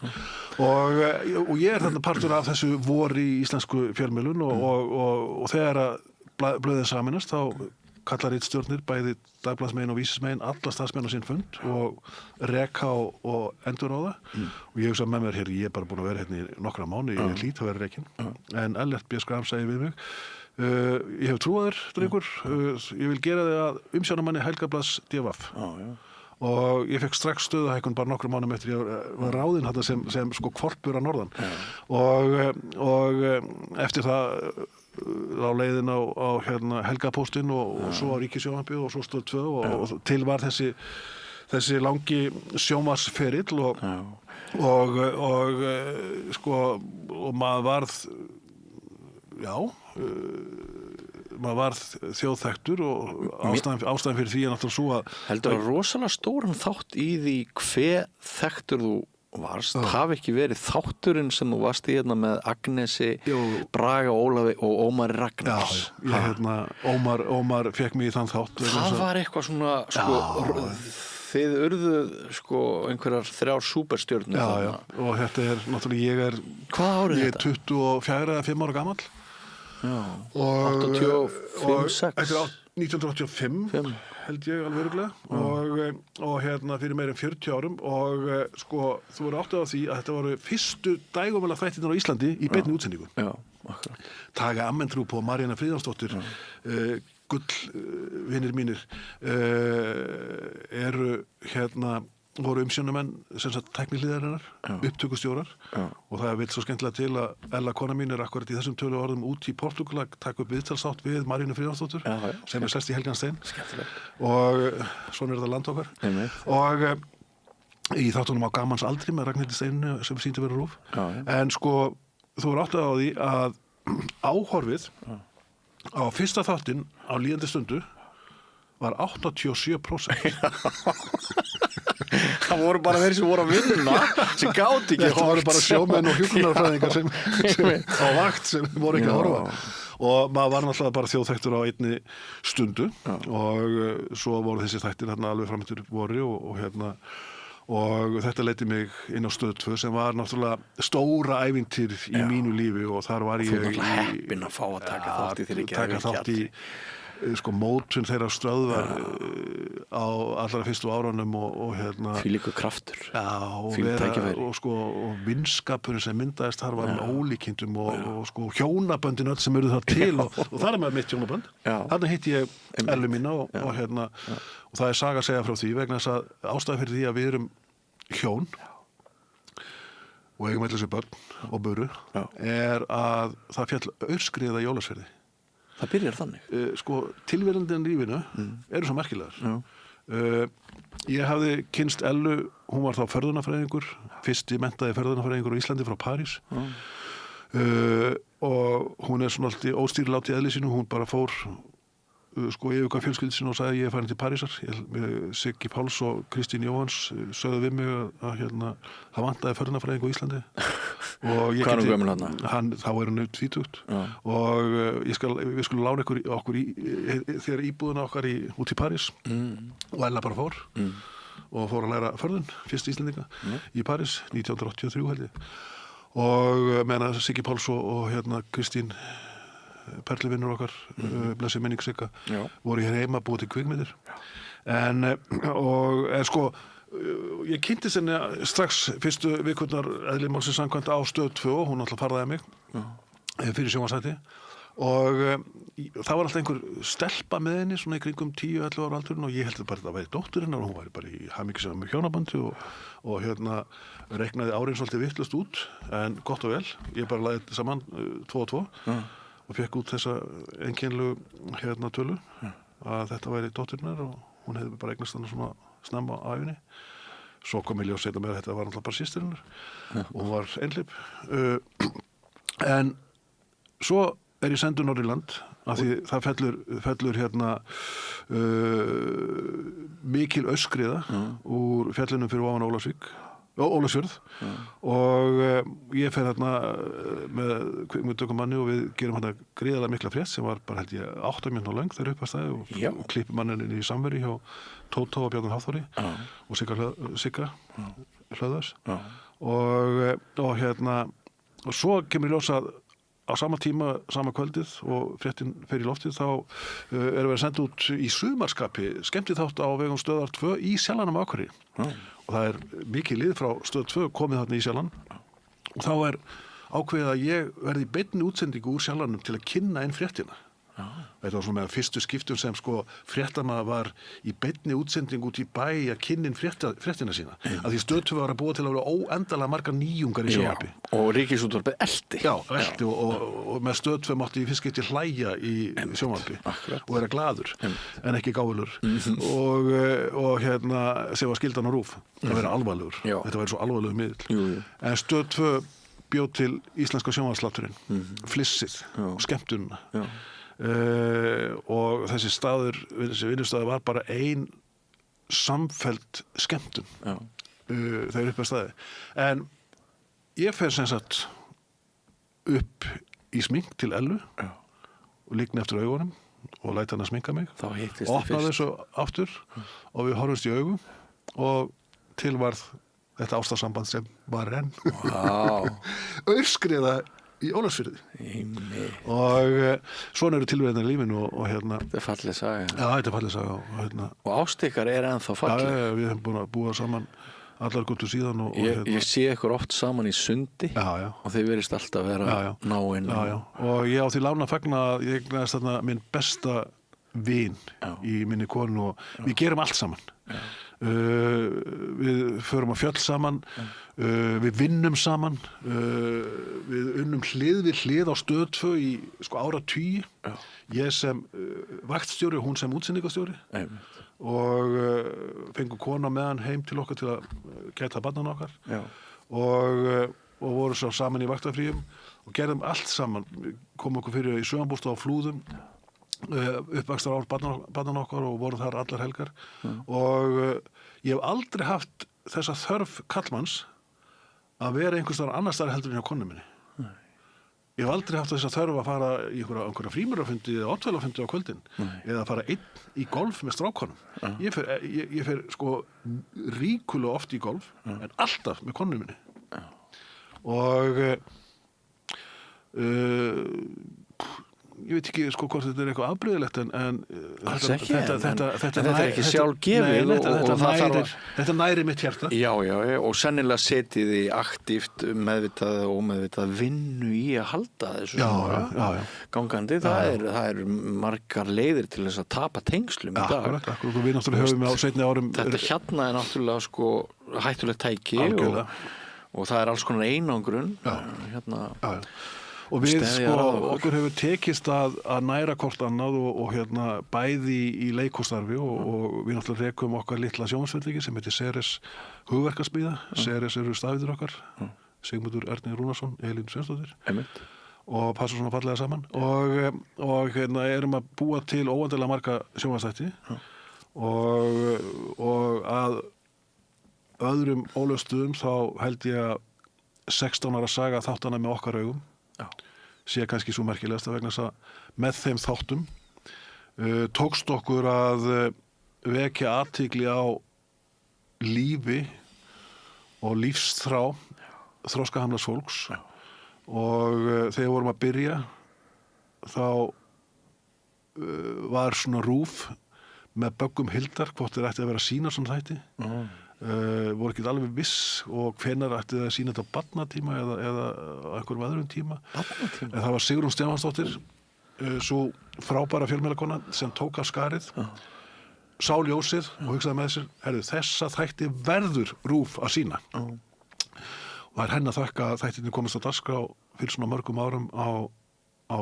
Og ég er þarna partur af þessu vor í íslensku fjölmiðlun og þegar að blöðin saminast þá kallar ritstjórnir bæði Dagblaðsmegin og Vísirsmegin alla starfsmenn á sinn fund og reka og enduráða og ég hugsa með mér hér, ég er bara búin að vera hérna í nokkra mánuði, ég hlýt að vera rekin en Ellert B. Schram sagði við mig ég hef trúað þér, drengur ég vil gera þig að umsjónarmanni Helgablaðs DVF og ég fekk strax stöðuhækkun bara nokkrum mánuðum eftir ég var ráðinn þetta sem sko hvolpur að norðan og eftir það á leiðin á Helgapóstinn og svo á Ríkissjónvarpið og svo Stöð 2 og til var þessi langi sjónvarpsferill og maður varð maður varð þjóðþekktur og ástæðan fyrir því er náttúrulega svo að heldur að rosalega stóran þátt í því hve þekktur þú varst, hafi ekki verið þátturinn sem þú varst í hérna með Agnesi, Braga, Ólafi og Ómari Ragnars. Ómar fekk mig í þann þátt. Það var eitthvað svona, þið urðu einhverjar 3 súperstjörnur. Já, og þetta er náttúrulega, hvað árið ég er 24 eða 5 ára gamall. Já, 85, 6. Þetta er 1985 held ég alveg örugglega og fyrir meira en 40 árum og þú voru áttið á því að þetta voru fyrstu dægumæla þættirnar á Íslandi í beinni útsendingu. Já, akkurat. Tage Ammentrúp og Maríanna Friðjónsdóttir gullvinir mínir eru voru umsjónarmenn sem sagt tæknihliðarinnar, upptökustjórar og það vil svo skemmtilega til að Ella kona mín er akkurat í þessum tölu orðum út í Portúgal að taka upp viðtalsátt við Maríannu Friðjónsdóttur sem er sest í Helganstein og svona er þetta land okkar í þáttunum á Gamans aldri með Ragnhildi Steinunni sem sýndi verið RÚV. Já. En sko, þú er áttað á því að áhorfið á fyrsta þáttinn á líðandi stundu var 87%. Það voru bara þeir sem voru að vinna sem gáti ekki Þetta voru bara sjómenn og hjúkrunarfræðingar sem á vakt sem voru ekki að horfa. Og maður var náttúrulega bara þjóðþektur á einni stundu og svo voru þessi þættir hérna alveg framöndur voru og þetta leiddi mig inn á Stöð 2 sem var náttúrulega stóra ævintýr í mínu lífi og þar var ég Þú náttúrulega heppinn að fá að taka þátt í þeirri taka þátt í sko mótun þeirra stöðvar á allra fyrstu árunum og Þvílíkur kraftur. og Þvílíkt tækifæri. og vinskapurinn sem myndaðist þar var með ólíkindum og sko hjónaböndin öll sem eru þar til og þar er maður mitt hjónabönd. Þarna hitti ég Ellu mína og það er saga að segja frá því vegna þess að ástæða fyrir því að við erum hjón og eigum allir þessi börn og buru er að það fjall aurskriða í Ólafsfirði. Það byrjar þannig. Sko, tilverandinn í lífinu eru svo merkilegar. Ég hafði kynst Ellu, hún var þá förðunarfræðingur, fyrsti menntaði förðunarfræðingur á Íslandi frá París. Og hún er svona alltaf óstýrilátt í eðli sínu, hún bara fór sko yfirgaf fjölskyldu sinni og sagði ég er farin til Parísar. Siggi Páls og Kristín Jóhanns sögðu við mig að það vantaði förðunarfræðing á Íslandi. Hvað er hún gömul þarna? Þá er hún 20 og við skulum lána okkur þegar íbúðuna okkar út í París og Ella bara fór og fór að læra förðun, fyrst Íslendinga í París 1983 held ég og meðan Siggi Páls og Kristín perlivinnur okkar blessi minning Sigga voru hér heima búið til kvikmyndir en sko ég kynntist henni strax fyrstu vikurnar eðli málsins samkvæmt á Stöð 2 og hún alltaf farðaði mig fyrir sjónvarpsþætti og það var alltaf einhver stelpa með henni svona í kringum 10-11 ára aldurinn og ég held bara að það væri dótturinn og hún væri bara í hamingjusömu með hjónabandi og reiknaði árin svolítið vitlaust út en gott og vel, ég bara lagði saman 2 og 2 og fekk út þessa einkennilegu tölu að þetta væri dótturinnar og hún hefði bara eignast þannig svona snemma á æfinni. Svo kom ég ljós seinna með að þetta var náttúrulega bara systirinnar og hún var einhleyp. En svo er ég sendur norður í land af því það fellur mikil aurskriða úr fjallinum fyrir ofan Ólafsfjörð og ég fer með kvikmyndatökumanni og við gerum gríðarlega mikla frétt sem var bara held ég 8 mínútna löng þegar uppastæði og klippum mannin í samveri hjá Tótó og Bjarnar Hafþóri og Sigga Hlöðvers og svo kemur í ljós að á sama tíma, sama kvöldið og fréttin fer í loftið þá erum við að senda út í sumarskapi skemmtiþátt á vegum Stöðvar 2 í Sjallanum á Akureyri og það er mikið lið frá Stöð 2 komið þarna í Sjallan og þá er ákveðið að ég verði í beinni útsendingu úr Sjallanum til að kynna inn fréttina. Þetta var svona með fyrstu skiptum sem sko fréttamaður var í beinni útsendingu út í bæ að kynna inn fréttina sína. Að því Stöð 2 var að búa til að vera óendalega margar nýjungar í sjónvarpi. Og Ríkisútvarpið elti. Já, elti og með Stöð 2 mátti í fyrst skipti hlæja í sjónvarpi og vera glaður en ekki gáfulur og sem var skyldan á RÚV að vera alvarlegur. Þetta var svo alvarlegur miðill. En Stöð 2 bjóð til íslenska sjónvarpsslátturinn, flissið og skemmtunina. Og þessi vinnustaður var bara ein samfelld skemmtun þegar upp að staði en ég fer sem sagt upp í smink til Ellu og líkni eftir augunum og læt hann að sminka mig opna þessu aftur og við horfumst í augu og til varð þetta ástarsamband sem var enn aurskriða í Ólafsfirði og svona eru tilverðinir í lífinu og Þetta er falleg saga. Já, þetta er falleg saga og ást ykkar er ennþá falleg. Já, við hefum búin að búa saman allar götur síðan og ég sé ykkur oft saman í sundi og þið verist alltaf vera náinn og ég á því lána að fagna að ég eignast þarna minn besta vin í minni konu og við gerum allt saman við förum á fjöll saman við vinnum saman við unnum hlið við hlið á Stöð 2 í áratugi ég sem vaktstjóri og hún sem útsendingastjóri og fengum konu með hann heim til okkar til að gæta barnana okkar Já. og voru svo saman í vaktafríum og gerðum allt saman, komum okkur fyrir í sumarbústað á Flúðum, uppvaxtar ár barnana okkar og voru þar allar helgar og ég hef aldrei haft þessa þörf kallmanns að vera einhvers staðar annars staðar heldur en hjá konu minni. Ég hef aldrei haft þessa þörf að fara í einhverja frímurafundi eða oddvælafundi á kvöldin eða að fara einn í golf með strákonum. Ég fer sko ríkulega oft í golf en alltaf með konu minni. Og ég veit ekki sko hvort þetta eitthvað afbrigðilegt en þetta er ekki sjálfgefið þetta næri mitt hjarta. Já, og sennilega setið í aktíft meðvitað og ómeðvitað vinnu í að halda þessu gangandi. Það er margar leiðir til þess að tapa tengslum í dag. Akkurat, og við náttúrulega höfum á seinni árum þetta hérna er náttúrulega sko hættulegt tæki og það er alls konar einangrun hérna. Og við okkur hefur tekist að næra hvort annað og hérna bæði í leikhússtarfi og við náttúrulega rekum okkar litla sjónvarpsfyrirtæki sem heitir Ceres hugverkasmíða. Ceres eru stafir okkar, Sigmundur Erni Rúnarsson, Elín Sveinsdóttir og passa svona fallega saman og hérna erum að búa til óendanlega marga sjónvarpsþætti og að öðrum ólöstuðum þá held ég að 16 ára saga þáttana með okkar augum sé kannski svo merkilegasta vegna þess að með þeim þáttum tókst okkur að vekja athygli á lífi og lífsþrá þroskahamlaðs fólks og þegar við vorum að byrja þá var svona RÚV með böggum Hildar hvort þeir ætti að vera að sýna svona þætti voru ekki alveg viss og hvenær ætti það að sýna þetta á barnatíma eða einhverjum öðrum tíma. En það var Sigrún Stefánsdóttir svo frábæra fjölmiðlakona sem tók af skarið sá ljósið og hugsaði með sér þessa þætti verður RÚV að sýna og það er henni að þakka að þættinni komist á dagskrá fyrir svona mörgum árum á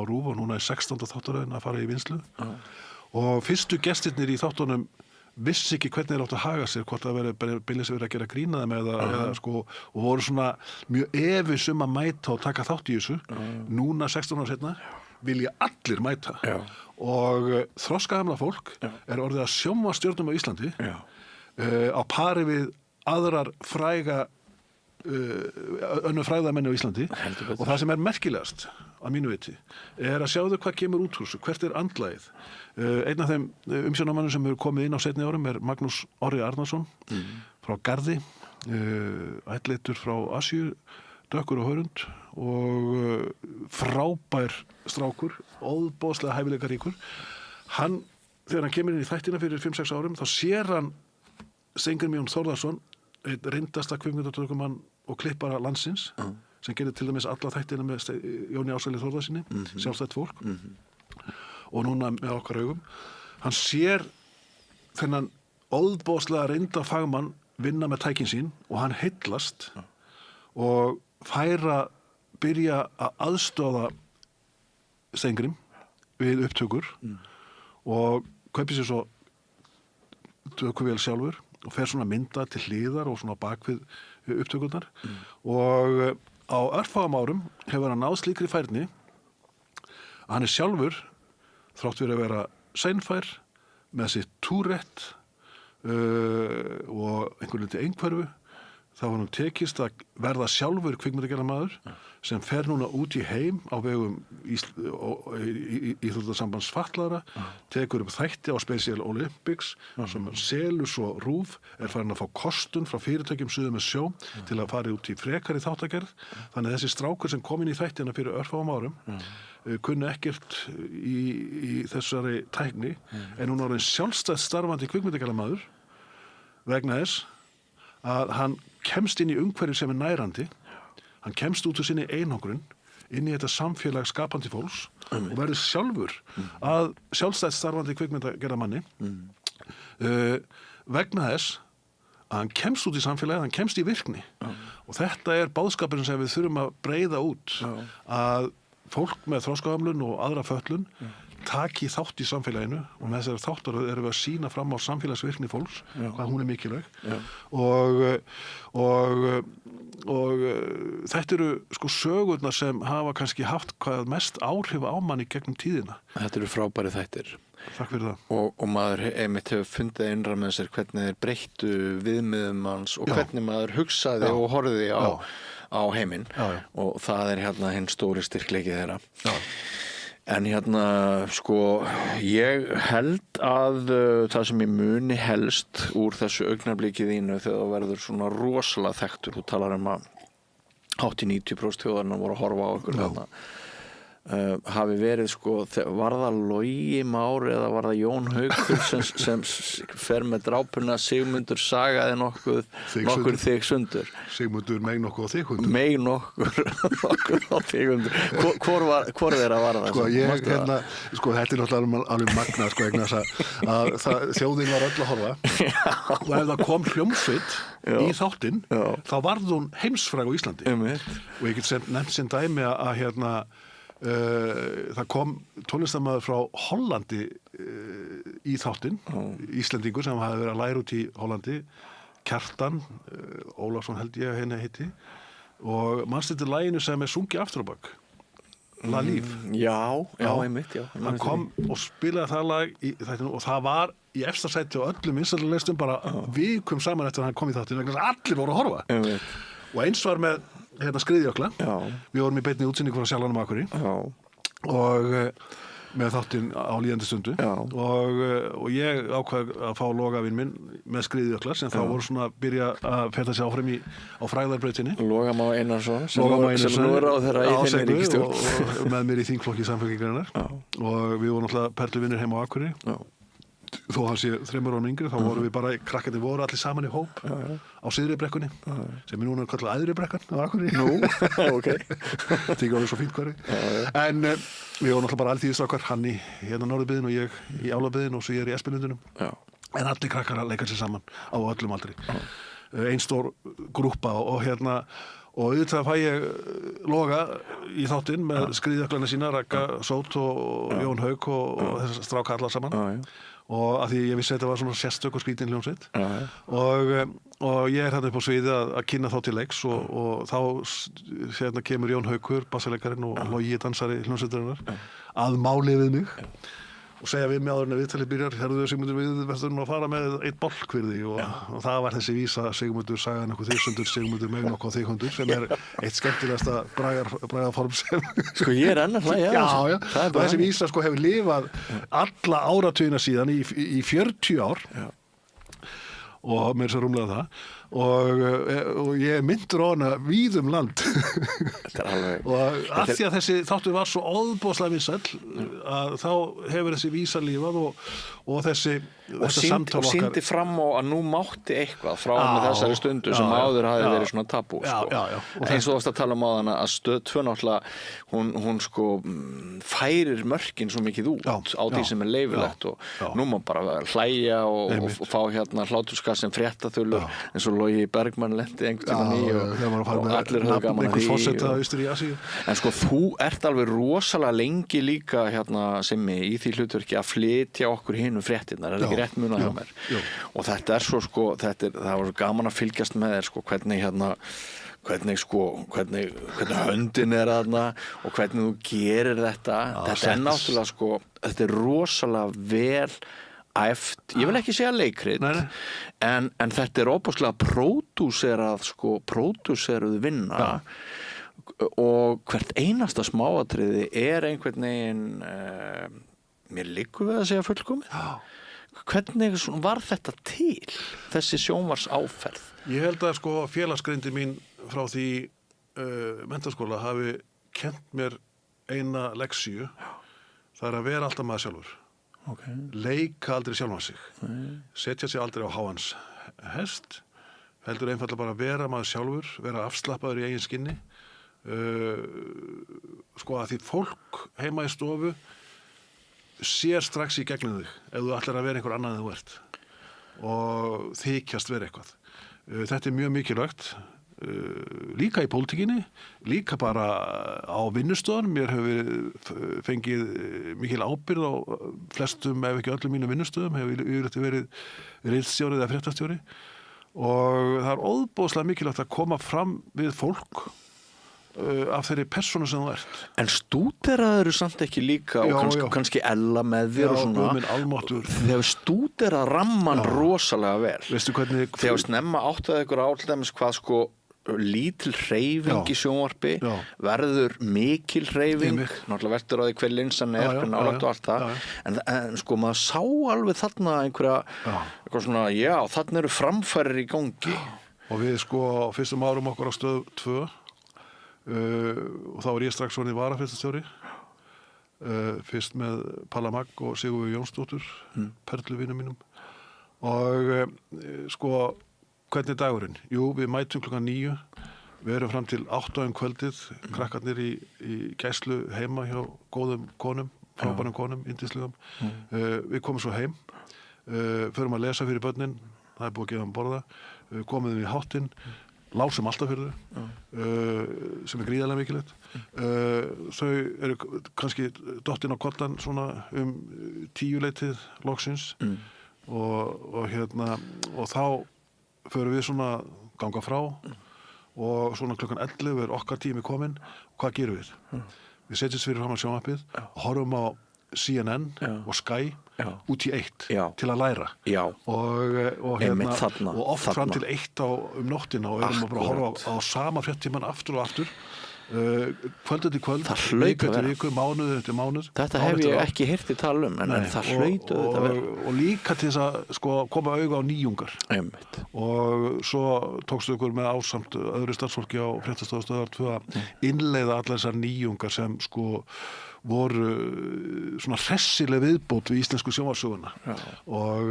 RÚV og núna er 16. þáttaröðin að fara í vinnslu og fyrstu gestirnir í þáttunum vissi ekki hvernig þeir áttu að haga sér hvort það beinlínis verið að gera grína þeim eða sko og voru svona mjög efis að mæta og taka þátt í þessu núna 16 ára seinna vilja allir mæta og þroskahamlað fólk er orðið að sjónvarpsstjörnum á Íslandi á pari við aðrar fræga önnur fræðamenn á Íslandi og það sem er merkilegast að mínu viti er að sjáðu hvað kemur út úr þessu, hvert er andlagið. Einn af þeim umsjónarmannum sem hefur komið inn á seinni árum er Magnús Orri Arnarsson frá Garði, ættleiddur frá Asíu, dökkur og hörund og frábær strákur, óðbóðslega hæfileikaríkur. Hann, þegar hann kemur inn í þættina fyrir 5-6 árum, þá sér hann Steingrímur Jón Þórðarson, einn reyndasta kvikmyndatökumann og klippara landsins, sem gerði til dæmis alla þættina með Jóni Ásali Þórðarsinni, sjálfstætt fólk, og núna með okkar augum. Hann sér þennan óðbóðslega reynda fagmann vinna með tækin sín og hann heillast og byrja að aðstoða Steingrím við upptökur og kaupir sér svo tökuvél sjálfur og fer svona mynda til hliðar og svona bakvið upptökurnar og á örfáum árum hefur hann náð slíkri færni að hann er sjálfur þrátt fyrir að vera seinfær með sitt Tourette og einhvern veginn einhverfu þá var hann tekist að verða sjálfur kvikmyndagerðarmaður sem fer núna út í heim á vegum Íþróttasambands fatlaðra, tekur upp þætti á Special Olympics sem selur svo RÚV, er farin að fá kostun frá fyrirtækjum suður með sjó til að fara út í frekari þáttagerð. Þannig að þessi strákur sem kom inn í þættina fyrir örfáum árum kunni ekkert í þessari tækni en hún orðin sjálfstætt starfandi kvikmyndagerðarmaður vegna þess að hann kemst inn í umhverfi sem er nærandi, hann kemst út úr sinni einangrun inn í þetta samfélag skapandi fólks og verður sjálfur að sjálfstætt starfandi kvikmyndagerðarmanni vegna þess að hann kemst út í samfélagið, hann kemst í virkni og þetta er boðskapurinn sem við þurfum að breiða út að fólk með þroskahömlun og aðra fötlun taki þátt í samfélaginu og með þessari þáttar erum við að sýna fram á samfélagsvirkni fólks, hvað hún er mikilvæg og þetta eru sko sögurnar sem hafa kannski haft hvað mest áhrif á mann í gegnum tíðina. Þetta eru frábæri þættir. Takk fyrir það. Og maður einmitt hefur fundið innra með sér hvernig þeir breyttu viðmiðum hans og hvernig maður hugsaði og horfði á heiminn og það er hérna hinn stóri styrkleiki þeirra. En hérna sko ég held að það sem ég muni helst úr þessu augnabliki þínu þegar það verður svona rosalega þekktur, þú talar að hátt í 90% þjóðarinnar voru að horfa á okkur þarna. Hafi verið sko, var það Logi Már eða var það Jón Haukur sem fer með drápuna Sigmundur sagaði nokkur þig sundur. Sigmundur meig nokkuð á þig hundur. Meig nokkuð á þig hundur. Hvor þeirra var það? Sko þetta er náttúrulega alveg magnað sko egna að þjóðin var öll að horfa og ef það kom hljómsveit í þáttinn þá varð hún heimsfræg á Íslandi og ég get nefnt sem dæmi að það kom tónlistarmaður frá Hollandi í þáttinn, Íslendingur sem hafði verið að læra út í Hollandi, Kjartan Ólafsson held ég að henni heiti og manstu þetta laginu sem er sungið aftur á bak, La Líf. Einmitt, hann kom og spilaði það lag í þættinu og það var í efsta sæti á öllum vinsælulistum bara vikum saman eftir að hann kom í þáttinu vegna þess að allir voru að horfa. Og eins var með Skriðjökla. Við vorum í beinni útsýningu frá Sjallanum Akureyri og með þáttinn á líðandi stundu og ég ákvað að fá Logavinn minn með Skriðjökla sem þá voru svona að byrja að ferða sig áfram á frægðarbrautinni. Loga Má Einarsson sem nú er á þeirra í þinni ríkisstjórn og með mér í þingflokki Samfylkingarinnar og við vorum alltaf perluvinnir heima á Akureyri. Þó hann sé 3 árum yngri, þá vorum við bara krakkandi voru allir saman í hóp á Syðri-brekkunni sem er núna kallað Æðri-brekkan á Akureyri. Þykir alveg svo fínt hverju. En við vorum alltaf bara alþýðisstrákar, hann í Norðurbyggðin og ég í Álabyggðin og svo ég í Espilundunum. En allir krakkar að leika sér saman á öllum aldri. Ein stór grúppa og auðvitað fæ ég Loga í þáttinn með Skriðjöklana sína, Ragga Sót og Jón Hauk og þessar strákar allar saman. Og að því ég vissi að þetta var svona sérstök og skrítin hljómsveit og ég er hérna upp á sviði að kynna þá til leiks og þá kemur Jón Haukur, bassalekarinn og Logi dansari hljómsveitarinnar að máli við mig og segja við mig áður en að viðtalið byrjar herðu Sigmundur við verðum að fara með eitt bálk fyrir því og það var þessi vísa Sigmundur sagaði nokkuð þig sundur, Sigmundur meig nokkuð á þig hundur sem er eitt skemmtilegasta bragaform sem sko ég er enn að hlæja og þessi vísa sko hefur lifað alla áratugina síðan í 40 ár og mér er svo rúmlega það og ég myndur á hana víðum land og af því að þessi þáttur var svo óðbóðslega vinsæll að þá hefur þessi vísa lífað og þessi samtal okkar og sýndi fram á að nú mátti eitthvað frá með þessari stundu sem áður hafi verið svona tabú sko. Eins og þú varst að tala um áðan að Stöð 2 náttúrulega hún sko færir mörkin svo mikið út á því sem er leyfilegt og nú má bara hlæja og fá hláturskast sem fréttaþulur eins og Logi Bergmann lenti einhvern tímann í og allir höfðu gaman að því en sko þú ert alveg rosalega lengi líka Simmi í því hlutverki að flytja okkur hinum fréttirnar er ekki rétt munað hjá mér og þetta er svo sko það var svo gaman að fylgjast með þér sko hvernig höndin er þarna og hvernig þú gerir þetta er náttúrulega sko þetta er rosalega vel æft, ég vil ekki segja leikrit en þetta er óbúslega pródúseruð vinna og hvert einasta smáatriði er einhvern veginn mér liggur við að segja fullkomið hvernig var þetta til þessi sjónvarsáferð? Ég held að sko félagsgrindi mín frá því menntaskóla hafi kennt mér eina leksíu það er að vera alltaf maður sjálfur leika aldrei sjálfan sig setja sig aldrei á háans hest heldur einfallega bara vera maður sjálfur vera afslappaður í eigin skinni sko að því fólk heima í stofu sér strax í gegnum þig ef þú ætlar að vera einhver annað en þú ert og þykjast vera eitthvað þetta er mjög mikilvægt líka í pólitíkinni, líka bara á vinnustöðum. Mér hefur fengið mikil ábyrgð á flestum, ef ekki öllum mínum vinnustöðum, hefur yfirleitt verið ritstjóri eða fréttastjóri og það óðbóðslega mikilvægt að koma fram við fólk af þeirri persónu sem þú ert. En stúderaður samt ekki líka Já, og já. kannski ella með þér og svona. Guð minn almáttugur. Þegar stúdera ramman rosalega vel. Veistu hvernig... Þegar snemma áttaði ykkur á til dæmis hvað sko lítil hreyfing Já. í sjónvarpi Já. verður mikil hreyfing, Einmitt. náttúrulega veldur á því hver linsan er, Já, já, hver nálægt og já, allt það. já, En sko maður sá alveg þarna einhverja, eitthvað svona, já, þarna eru framfærir í gangi. Og við sko á fyrstum árum okkur á stöð 2 og þá var ég strax orðinn varafréttastjóri fyrst með Palla Magg og Sigurður Jónsdóttur perluvinum mínum og sko hvernig er dagurinn? Jú, við mætum klukkan 9 við erum fram til 8 kvöldið krakkarnir í gæslu heima hjá góðum konum frábærum konum, yndislegum við komum svo heim förum að lesa fyrir börnin það er búið að gefa borða komum við í háttinn lásum alltaf fyrir þau sem er gríðarlega mikilvægt þau eru kannski dottinn á kollan svona 10 loksins og þá förum við svona ganga frá og svona klukkan 11 er okkar tími kominn og hvað gerum við? Við setjumst fyrir fram á sjónvarpið og horfum á CNN og Sky út í 1 til að læra og oft fram til 1 nóttina og erum bara að horfa á sama fréttatímann aftur og aftur kvöld eftir kvöld, viku eftir viku, mánuð eftir mánuð. Þetta hef ég ekki heyrt í tala en það hlaut auðvitað vera. Og líka til þess að sko, koma auga á nýjungar. Einmitt. Og svo tókstu ykkur með ásamt öðru starfsfólki á fréttastofu Stöðvar 2 að innleiða allar þessar nýjungar sem sko voru svona hressileg viðbót við íslensku sjónvarpssöguna og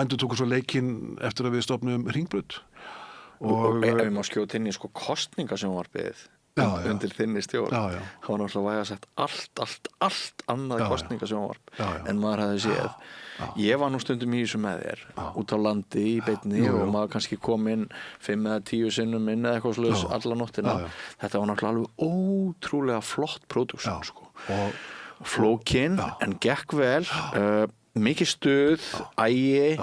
endur tóku svo leikinn eftir að við stofnum Hringbraut og ef ég má skjóta inn í sko kosningasjónvarpið undir þinni stjórn það var náttúrulega væga sagt allt annað kosningasjónvarp en maður hefði séð ég var nú stundum í þessu með þér út á landi í beinni og maður kannski kom inn 5 eða 10 sinnum inn eða eitthvað slags alla nóttina þetta var náttúrulega alveg ótrúlega flott pródúksjón sko flókin en gekk vel mikið stuð ægi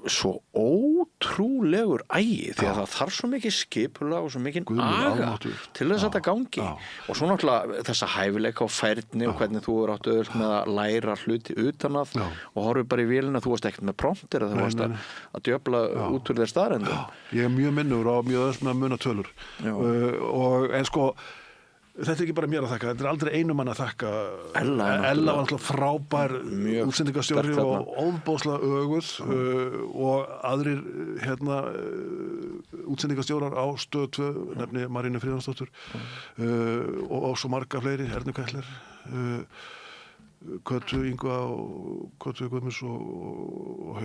svo ótrúlegur ægi því að það þarf svo mikið skipulag og svo mikið aga til þess að þetta gangi og svo náttúrulega þessa hæfileika og færni og hvernig þú er áttu öll með að læra hluti utan að og horfið bara í vélina þú varst ekkert með prompter þú varst að djöfla út úr þér staðrendum Ég er mjög minnur og mjög öðs með að muna tölur en sko þetta er ekki bara mér að þakka, þetta er aldrei einum mann að þakka Ella var alltaf frábær útsendingastjóri og ofboðslega öguð og aðrir útsendingastjórar á Stöð 2 nefni Marínu Friðjónsdóttur og svo marga fleiri, Ernu Kætler Kötu Ingva og Kötu Guðmunds og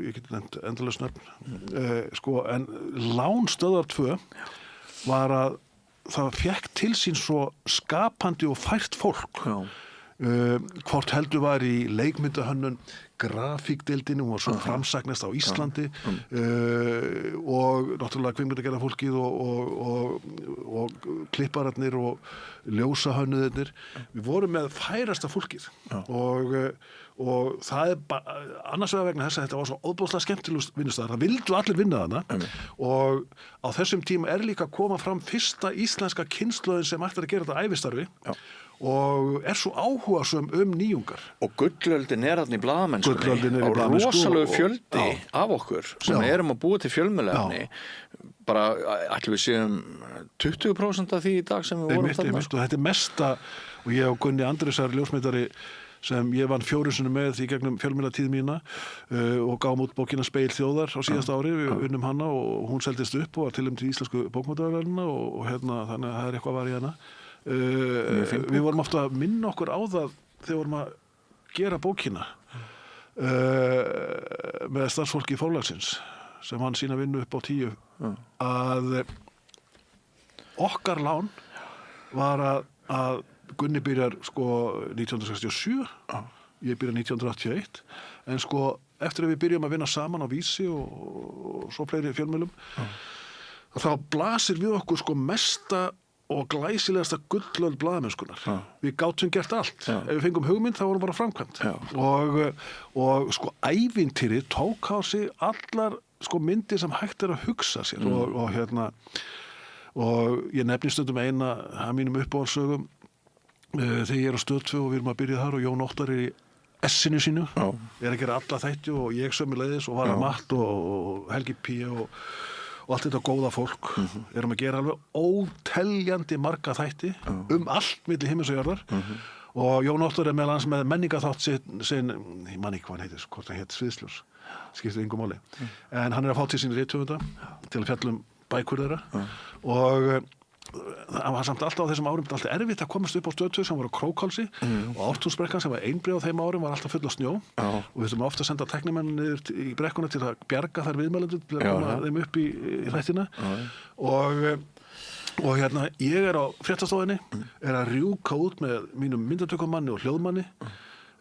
ég geti nefnt endalaust nöfn sko, en lán Stöðvar 2 var að það fekk til sín svo skapandi og fært fólk hvort heldur var í leikmyndahönnun grafíkdeildinu, hún var svo framsagnast á Íslandi og náttúrulega kvikmyndagerðar fólkið og klippararnir og ljósahönnuðirnir við vorum með færasta fólkið og það er annars vegar vegna þess að þetta var svo óbúðslega skemmtilegur vinnustæðar, það vildu allir vinna þarna og á þessum tíma er líka að koma fram fyrsta íslenska kynslóðin sem ætlar að gera þetta ævistarfi og er svo áhugasöm nýjungar. Og gullöldin er þarna í blaðamennskunni og rosalegu fjöldi af okkur sem erum að búa til fjölmiðlefni bara ætlum við séum 20% af því í dag sem við vorum þarna. Og þetta er mesta og ég og Gunni Andrésar ljósmyndari sem ég vann 4 sinnum með í gegnum fjölmiðlatíð mína og gáum út bókina Speil þjóðar á síðasta ári, við unnum hana og hún seldist upp og var tilnefnd til íslensku bókmenntaverðlauna og þannig að það er eitthvað var í hana. Við vorum ofta að minna okkur á það þegar við vorum að gera bókina með starfsfólki Forlagsins sem hann sína vinnu upp á 10 að okkar lán var að Gunni byrjar sko 1967 ég byrja 1981 en sko eftir að við byrjum að vinna saman á Vísi og svo fleiri fjölmiðlum, þá blasir við okkur sko mesta og glæsilegasta gullöld blaðamennskunar. Við gátum gert allt. Ef við fengum hugmynd, þá vorum bara framkvæmt. Og sko ævintýri tók á sig allar sko myndir sem hægt að hugsa sér og ég nefni stundum eina af mínum uppáhaldssögum þegar ég á Stöð 2 og við erum að byrja þar og Jón Óttar í S-inu sínu, að gera alla þætti og ég sömuleiðis og var að Matt og Helgi P og allt þetta góða fólk erum að gera alveg óteljandi marga þætti allt milli himins og jarðar og Jón Óttar meðal hans með menningaþátt sinn, ég man ekki hvað hann heitir, hvort hann heit Sviðsljós, skiptir engu máli en hann að fá til sín rithöfunda til að fjalla bækur þeirra og það var samt alltaf á þessum árum alltaf erfitt að komast upp á Stöð 2 sem var á Krókhálsi og Ártúnsbrekkan sem var einbreið á þeim árum var alltaf full af snjó og við þurfum ofta að senda tæknimenn niður í brekkuna til að bjarga þær viðmælendur til að koma þeim upp í þættina og ég á fréttastofunni að rjúka út með mínum myndatökumanni og hljóðmanni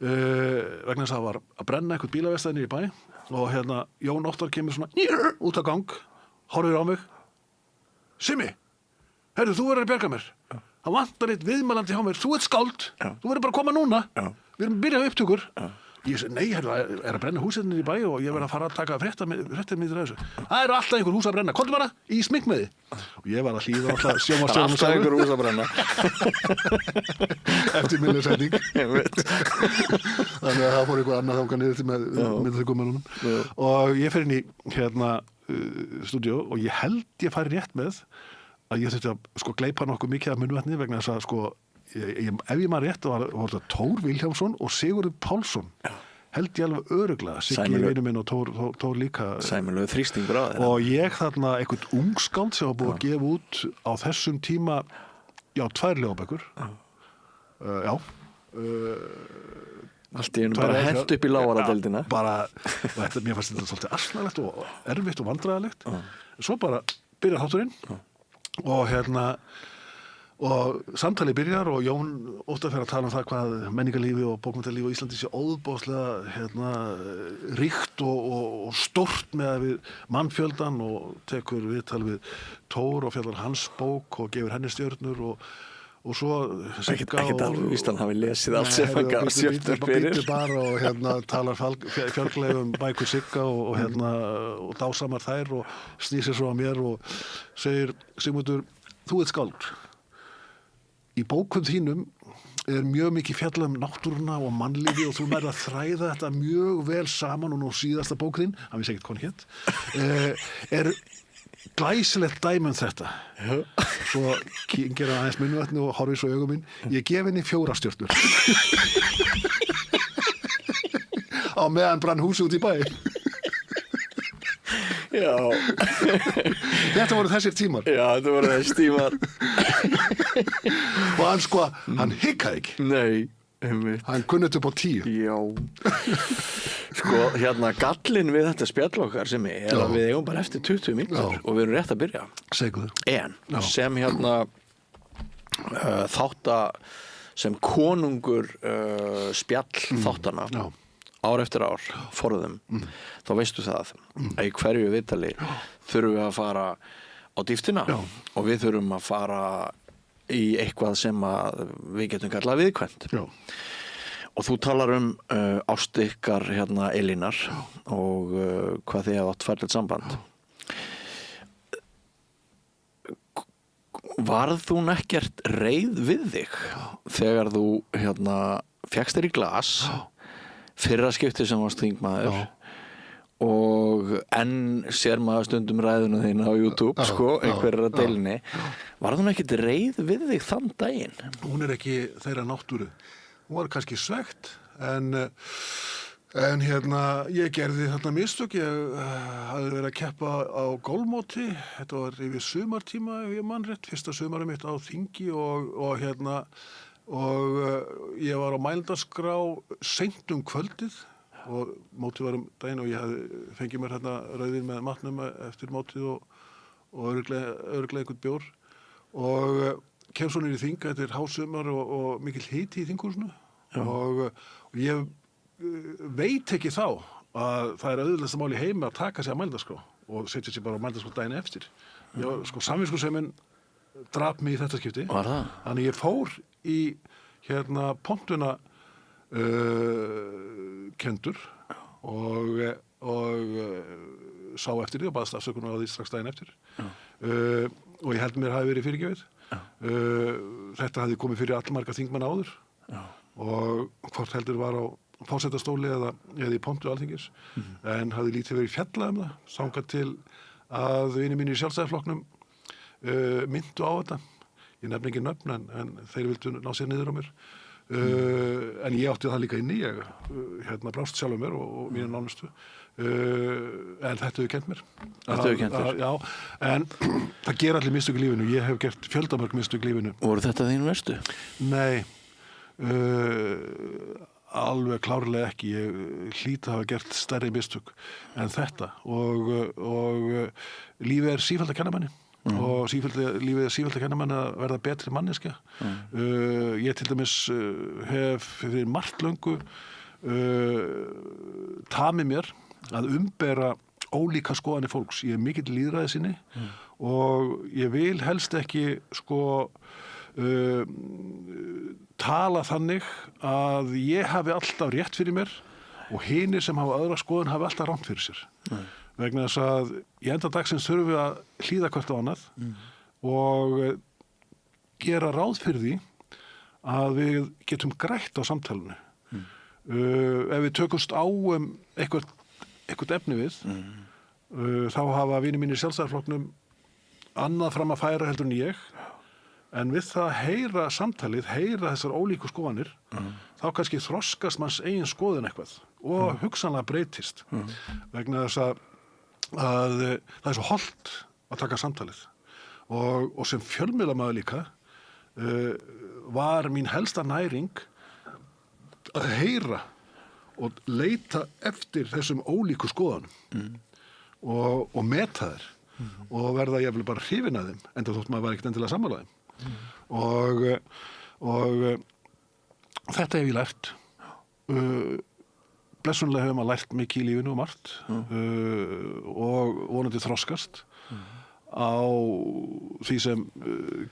vegna þess að það var að brenna eitthvað bílavestæði niður í bæ og Jón Óttar kemur svona út á gang, horfir á mig Simmi, herru, þú verður að bjarga mér. Það vantar eitt viðmælandi hjá mér. Þú ert skáld. Þú verður bara að koma núna. Við erum byrjað upptökur. Ég segi, nei, herru, það að brenna húsið í bæ og ég verð að fara að taka fréttamyndir af þessu. Það eru alltaf einhver hús að brenna. Komdu bara í sminkmiði. Og ég var að hlýða alltaf sjónvarpsstjóranum alltaf einhver hús að brenna. Eftirminnilegsetning. Þannig að það fór einhver annað þangað niður til með þau komunum. Og ég fer inn í stúdíó og ég held ég fari rétt með að ég þurfti að sko gleypa nokkuð mikið af munnvatni vegna þess að sko ef ég maður rétt var þetta Tór Vilhjálmsson og Sigurður Pálsson held ég alveg örugglega Siggi vinur minn og Tór líka sæmilegu þrýstingur á þeirra og ég þarna eitthvað ungskáld sem var búið að gefa út á þessum tíma 2 ljóðabækur allt í einu bara hent upp í lágaradeildina mér fannst þetta svolítið asnalegt og erfitt og vandræðalegt svo bara byrjar þátturinn og samtalið byrjar og Jón Óttar fer að tala það hvað menningarlífi og bókmenntalífi á Íslandi sé óðbóðslega ríkt og stórt með við mannfjöldan og tekur viðtal við Tór og fjallar hans bók og gefur henni stjörnur og svo ekkert alveg víst hann hafi lesið allt sem hann gaf stjörnur fyrir býttu bara og talar fjálglegum bækur Sigga og dásamar þær og snýr sér svo að mér og segir Sigmundur, þú ert skáld í bókum þínum mjög mikið fjallað náttúruna og mannlífi og þú nærð að þræða þetta mjög vel saman og nú síðasta bók þín hann vissi ekkert hvað hann hét glæsilegt dæmi þetta svo kyngir hann aðeins munnvatni og horfir svo augum mín ég gef henni 4 stjörnur á meðan brann húsi út í bæ já þetta voru þessir tímar þetta voru þessir tímar og hann sko hann hikaði ekki nei hann kunnit upp á 10 já sko gallinn við þetta spjall okkar sem að við eigum bara eftir 20 mínútur og við erum rétt að byrja en sem sem konungur spjall þáttana ár eftir ár forðum þá veistu það að í hverju viðtali þurfum við að fara á dýptina og við þurfum að fara í eitthvað sem að við getum kallað viðkvæmt og þú talar ást ykkar Elínar og hvað þið hafa átt færlegt samband varð þú nekkert reið við þig þegar þú fékkst þér í glas fyrra skipti sem varst þingmaður og enn sér maður stundum ræðuna þín á YouTube einhverjar að deilinni varð hún ekkert reið við þig þann daginn? Hún ekki þeirra náttúru hún var kannski svegt en ég gerði þarna mistök ég hafði verið að keppa á golfmóti þetta var yfir sumartíma ef ég man rétt fyrsta sumarið mitt á þingi og ég var á mælendaskrá seint kvöldið og mótið var daginn og ég hafði fengið mér rauðvín með matnum eftir mótið og örugglega einhvern bjór og kem svo niður í þing þetta hásumar og mikill hiti í þinghúsinu og ég veit ekki þá að það er auðvitað mál í heimi að taka sig að mælendaskrá og setja sig bara á mælendaskrá daginn eftir. Sko, samviskusemin drap mig í þetta skipti. Var það? Þannig ég fór í pontuna kendur og sá eftir því og baðst afsökunar á því strax daginn eftir. Og ég held mér hafi verið fyrirgefið. Þetta hafði komið fyrir allmarga þingmenn áður. Og hvort heldur var á forsetastóli eða í pontu Alþingis, en hafði lítið verið fjallað það, þangað til að vinir mínir í Sjálfstæðisflokknum myndu á þetta. Ég nefni ekki nöfn, en þeir vildu ná sér niður á mér. En ég átti það líka inni, ég brást sjálfum mér og mínu nánustu. En þetta hefur kennt mér. Þetta hefur kennt þér? Já, en það gera allir mistök í lífinu. Ég hef gert fjöldamörg mistök í lífinu. Voru þetta þín verstu? Nei, alveg klárlega ekki. Ég hlýt að hafa gert stærri mistök en þetta og lífið er sífellt að kenna manni. Og lífið er sífellt að kenna manni að verða betri manneskja. Ég til dæmis hef fyrir margt löngu tamið mér að umbera ólíka skoðanir fólks. Ég er mikill lýðræðissinni og ég vil helst ekki tala þannig að ég hafi alltaf rétt fyrir mér og hinir sem hafa aðra skoðun hafi alltaf rangt fyrir sér. Vegna þess að í enda dagsins þurfum við að hlýða hvert á annað og gera ráð fyrir því að við getum grætt á samtalinu. Ef við tökumst á eitthvað efni við, þá hafa vinir mínir í Sjálfstæðisflokknum annað fram að færa heldur en ég, en við það heyra samtalið, heyra þessar ólíku skoðanir, þá kannski þroskast manns eigin skoðun eitthvað og hugsanlega breytist. Vegna þess að það er svo hollt að taka samtalið og sem fjölmiðlamaður líka var mín helsta næring að heyra og leita eftir þessum ólíku skoðanum og meta þær og verða jafnvel bara hrifin að þeim enda þótt maður var ekkert endilega sammála þeim og þetta hef ég lært blessunlega hefur maður lært mikið í lífinu og margt og vonandi þroskast á því sem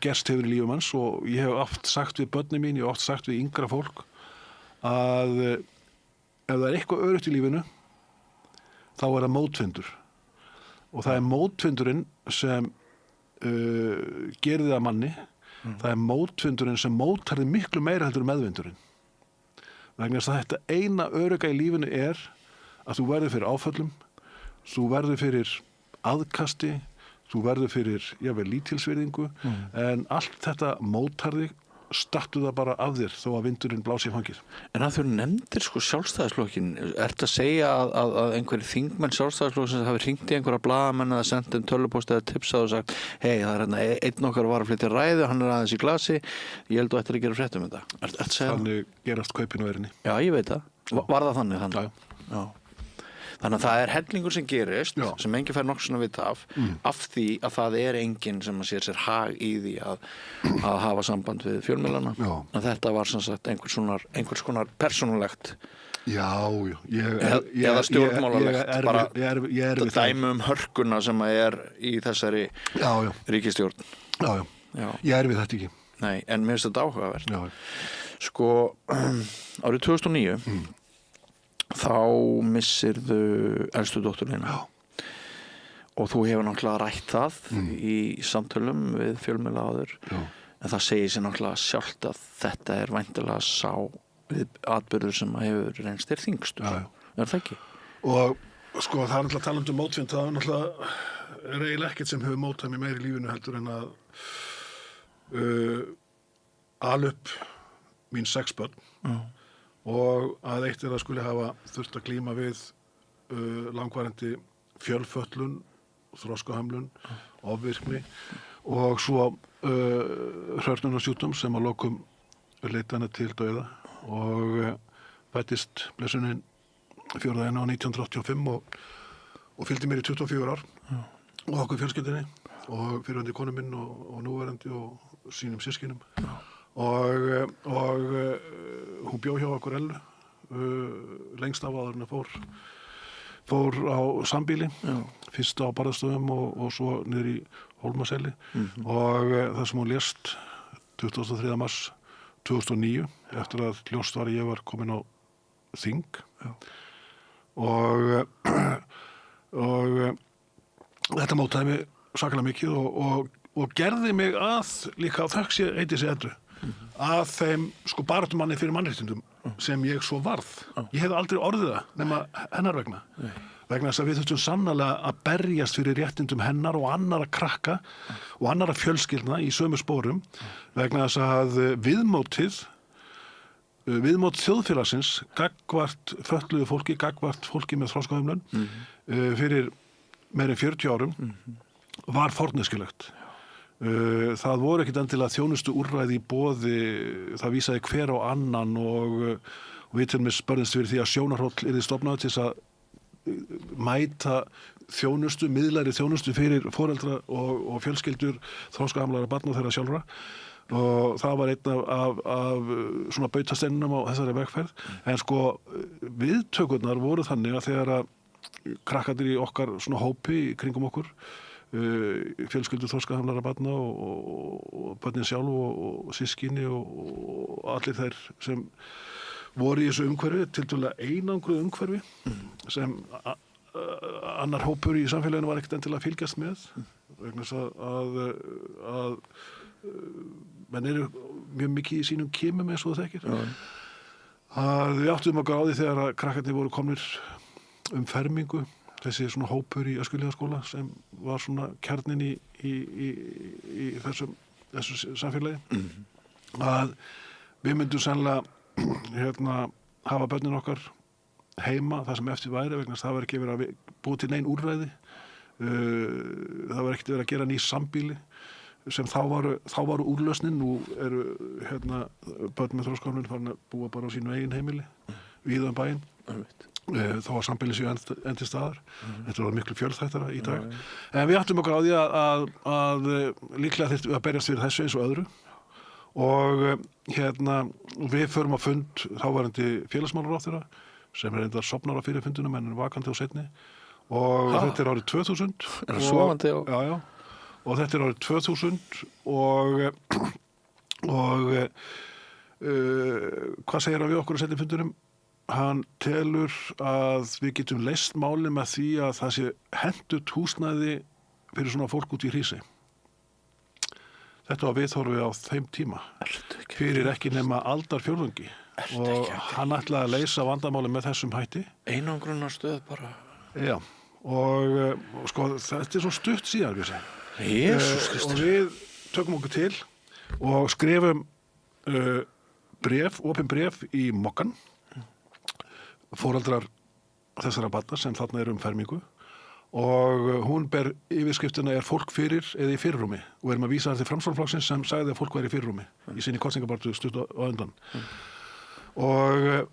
gerst hefur í lífum hans og ég hef oft sagt við börnin mín, ég hef oft sagt við yngra fólk að ef það er eitthvað öruggt í lífinu þá er það mótvindur og það er mótvindurinn sem gerir það að manni það er mótvindurinn sem mótar þig miklu meira heldur en meðvindurinn vegna þess að þetta eina örugga í lífinu er að þú verður fyrir áföllum þú verður fyrir aðkasti þú verður fyrir jafnvel lítilsvirðingu en allt þetta mótar þig stattu það bara af þér þó að vindurinn blási í fangið. En að þú nefndir Sjálfstæðisflokkin, ertu að segja að einhverjir þingmenn Sjálfstæðisflokksins hafi hringt í einhverja blaðamenn eða sendt tölvupóst eða tipsað og sagt hei, það er einn okkar var að flytja ræðu, hann er aðeins í glasi, ég held þú ættir að gera frétt þetta. Þannig gerast kaupin og verinni. Já, ég veit það. Var það þannig? Já. Þannig að það er hellingur sem gerist sem enginn fær nokkuð að vita af því að það er enginn sem sér hag í því að hafa samband við fjölmiðlana að þetta var sem sagt einhvers konar persónulegt eða stjórnmálalegt bara dæmi hörkuna sem er í þessari ríkisstjórn Ég við þetta ekki Nei, en mér finnst þetta áhugavert Sko, árið 2009 þá missirðu elstu dótturina og þú hefur náttúrulega rætt það í samtölum við fjölmiðla áður en það segir sér náttúrulega sjálft að þetta er væntanlega sá atburður sem hefur reynst þér þyngstur er það ekki? Og sko það er náttúrulega talandi um mótvind það er náttúrulega eiginlega ekkert sem hefur mótað mér meira í lífinu heldur en að ala upp mín 6 börn og að eitt að skuli hafa þurft að glíma við langvarandi fjölföllun, þroskahömlun, ofvirkni og svo hrörnunarsjúkdóm sem að lokum leiddi hana til dauða og fæddist blessunin 4. janúar 1985 og fylgdi mér í 24 ár og okkur fjölskyldinni og fyrrverandi konu minn og núverandi og sínum systkinum og hún bjó hjá okkur Ellu lengst af áður en að fór fór á sambýli, fyrst á Barðastöðum og svo niður í Hólmaselli og það sem hún lést 23. mars 2009 eftir að ljóst var að ég var komin á þing og þetta mótaði mig sakalega mikið og gerði mig að líka á þökk sér Eydísi Eddu að þeim sko baráttumanni fyrir mannréttindum sem ég svo varð. Ég hef aldrei orðið það nema hennar vegna. Vegna þess að við þurftum sannarlega að berjast fyrir réttindum hennar og annara krakka og annara fjölskyldna í sömu spórum vegna þess að viðmót þjóðfélagsins gagnvart fötluðu fólki, gagnvart fólki með þroskahömlun fyrir meira en 40 árum var forneskjulegt. Það voru ekkit endilega þjónustu úrræði í boði, það vísaði hver á annan og við til með spörðumst fyrir því að sjónarhóll yrði stofnaður til þess að mæta þjónustu, miðlæri þjónustu fyrir foreldra og fjölskyldur þroskahamlaðra barna þeirra sjálfra og það var einn af svona bautasteinunum á þessari vegferð en sko viðtökurnar voru þannig að þegar að krakkarnir í okkar svona hópi kringum okkur fjölskyldur þroskahamlaðra barna og börnin sjálf og systkini og allir þeir sem voru í þessu umhverfi, tiltölulega einangruð umhverfi sem annar hópur í samfélaginu var ekkert endilega að fylgjast með vegna þess að menn eru mjög mikið í sínum kimum eins og það þekkir að við áttum okkur á því þegar að krakkarnir voru komnir fermingu þessi svona hópur í Öskjuhlíðarskóla sem var svona kjarninn í þessu samfélagi að við myndum sennilega hafa börnin okkar heima það sem eftir væri vegna þess að það var ekki verið að búið til nein úrræði það var ekkert verið að gera ný sambýli sem þá varu úrlausnin nú eru börn með þroskahömlun farin að búa bara á sínu eigin heimili víða bæinn þá var sambýli sér enn til staðar þetta var miklu fjölþættara í dag en við áttum okkur á því að líklega þyrftum við að berjast fyrir þessu eins og öðru og við förum á fund þáverandi félagsmálaráðherra sem reyndar sofnar á fyrir fundunum en vakandi á seinni og þetta árið 2000 sofandi á og þetta árið 2000 og hvað segir hann við okkur á seinni fundunum hann telur að við getum leyst málið með því að það sé hentut húsnæði fyrir svona fólk út í Hrísey. Þetta var viðhorfið á þeim tíma fyrir ekki nema aldarfjórðungi og hann ætlaði að leysa vandamálið með þessum hætti. Einangrunarstöð bara. Já, og sko þetta svo stutt síðan við segjum. Jesús Kristur. Og við tökum okkur til og skrifum opin bréf í Mokkan foreldrar þessara barna sem þarna eru fermingu og hún ber yfirskriftina er fólk fyrir eða í fyrirrúmi og erum að vísa þar til Framsóknarflokksins sem sagði að fólk væri í fyrirrúmi í sinni kosningabaráttu stutt á undan og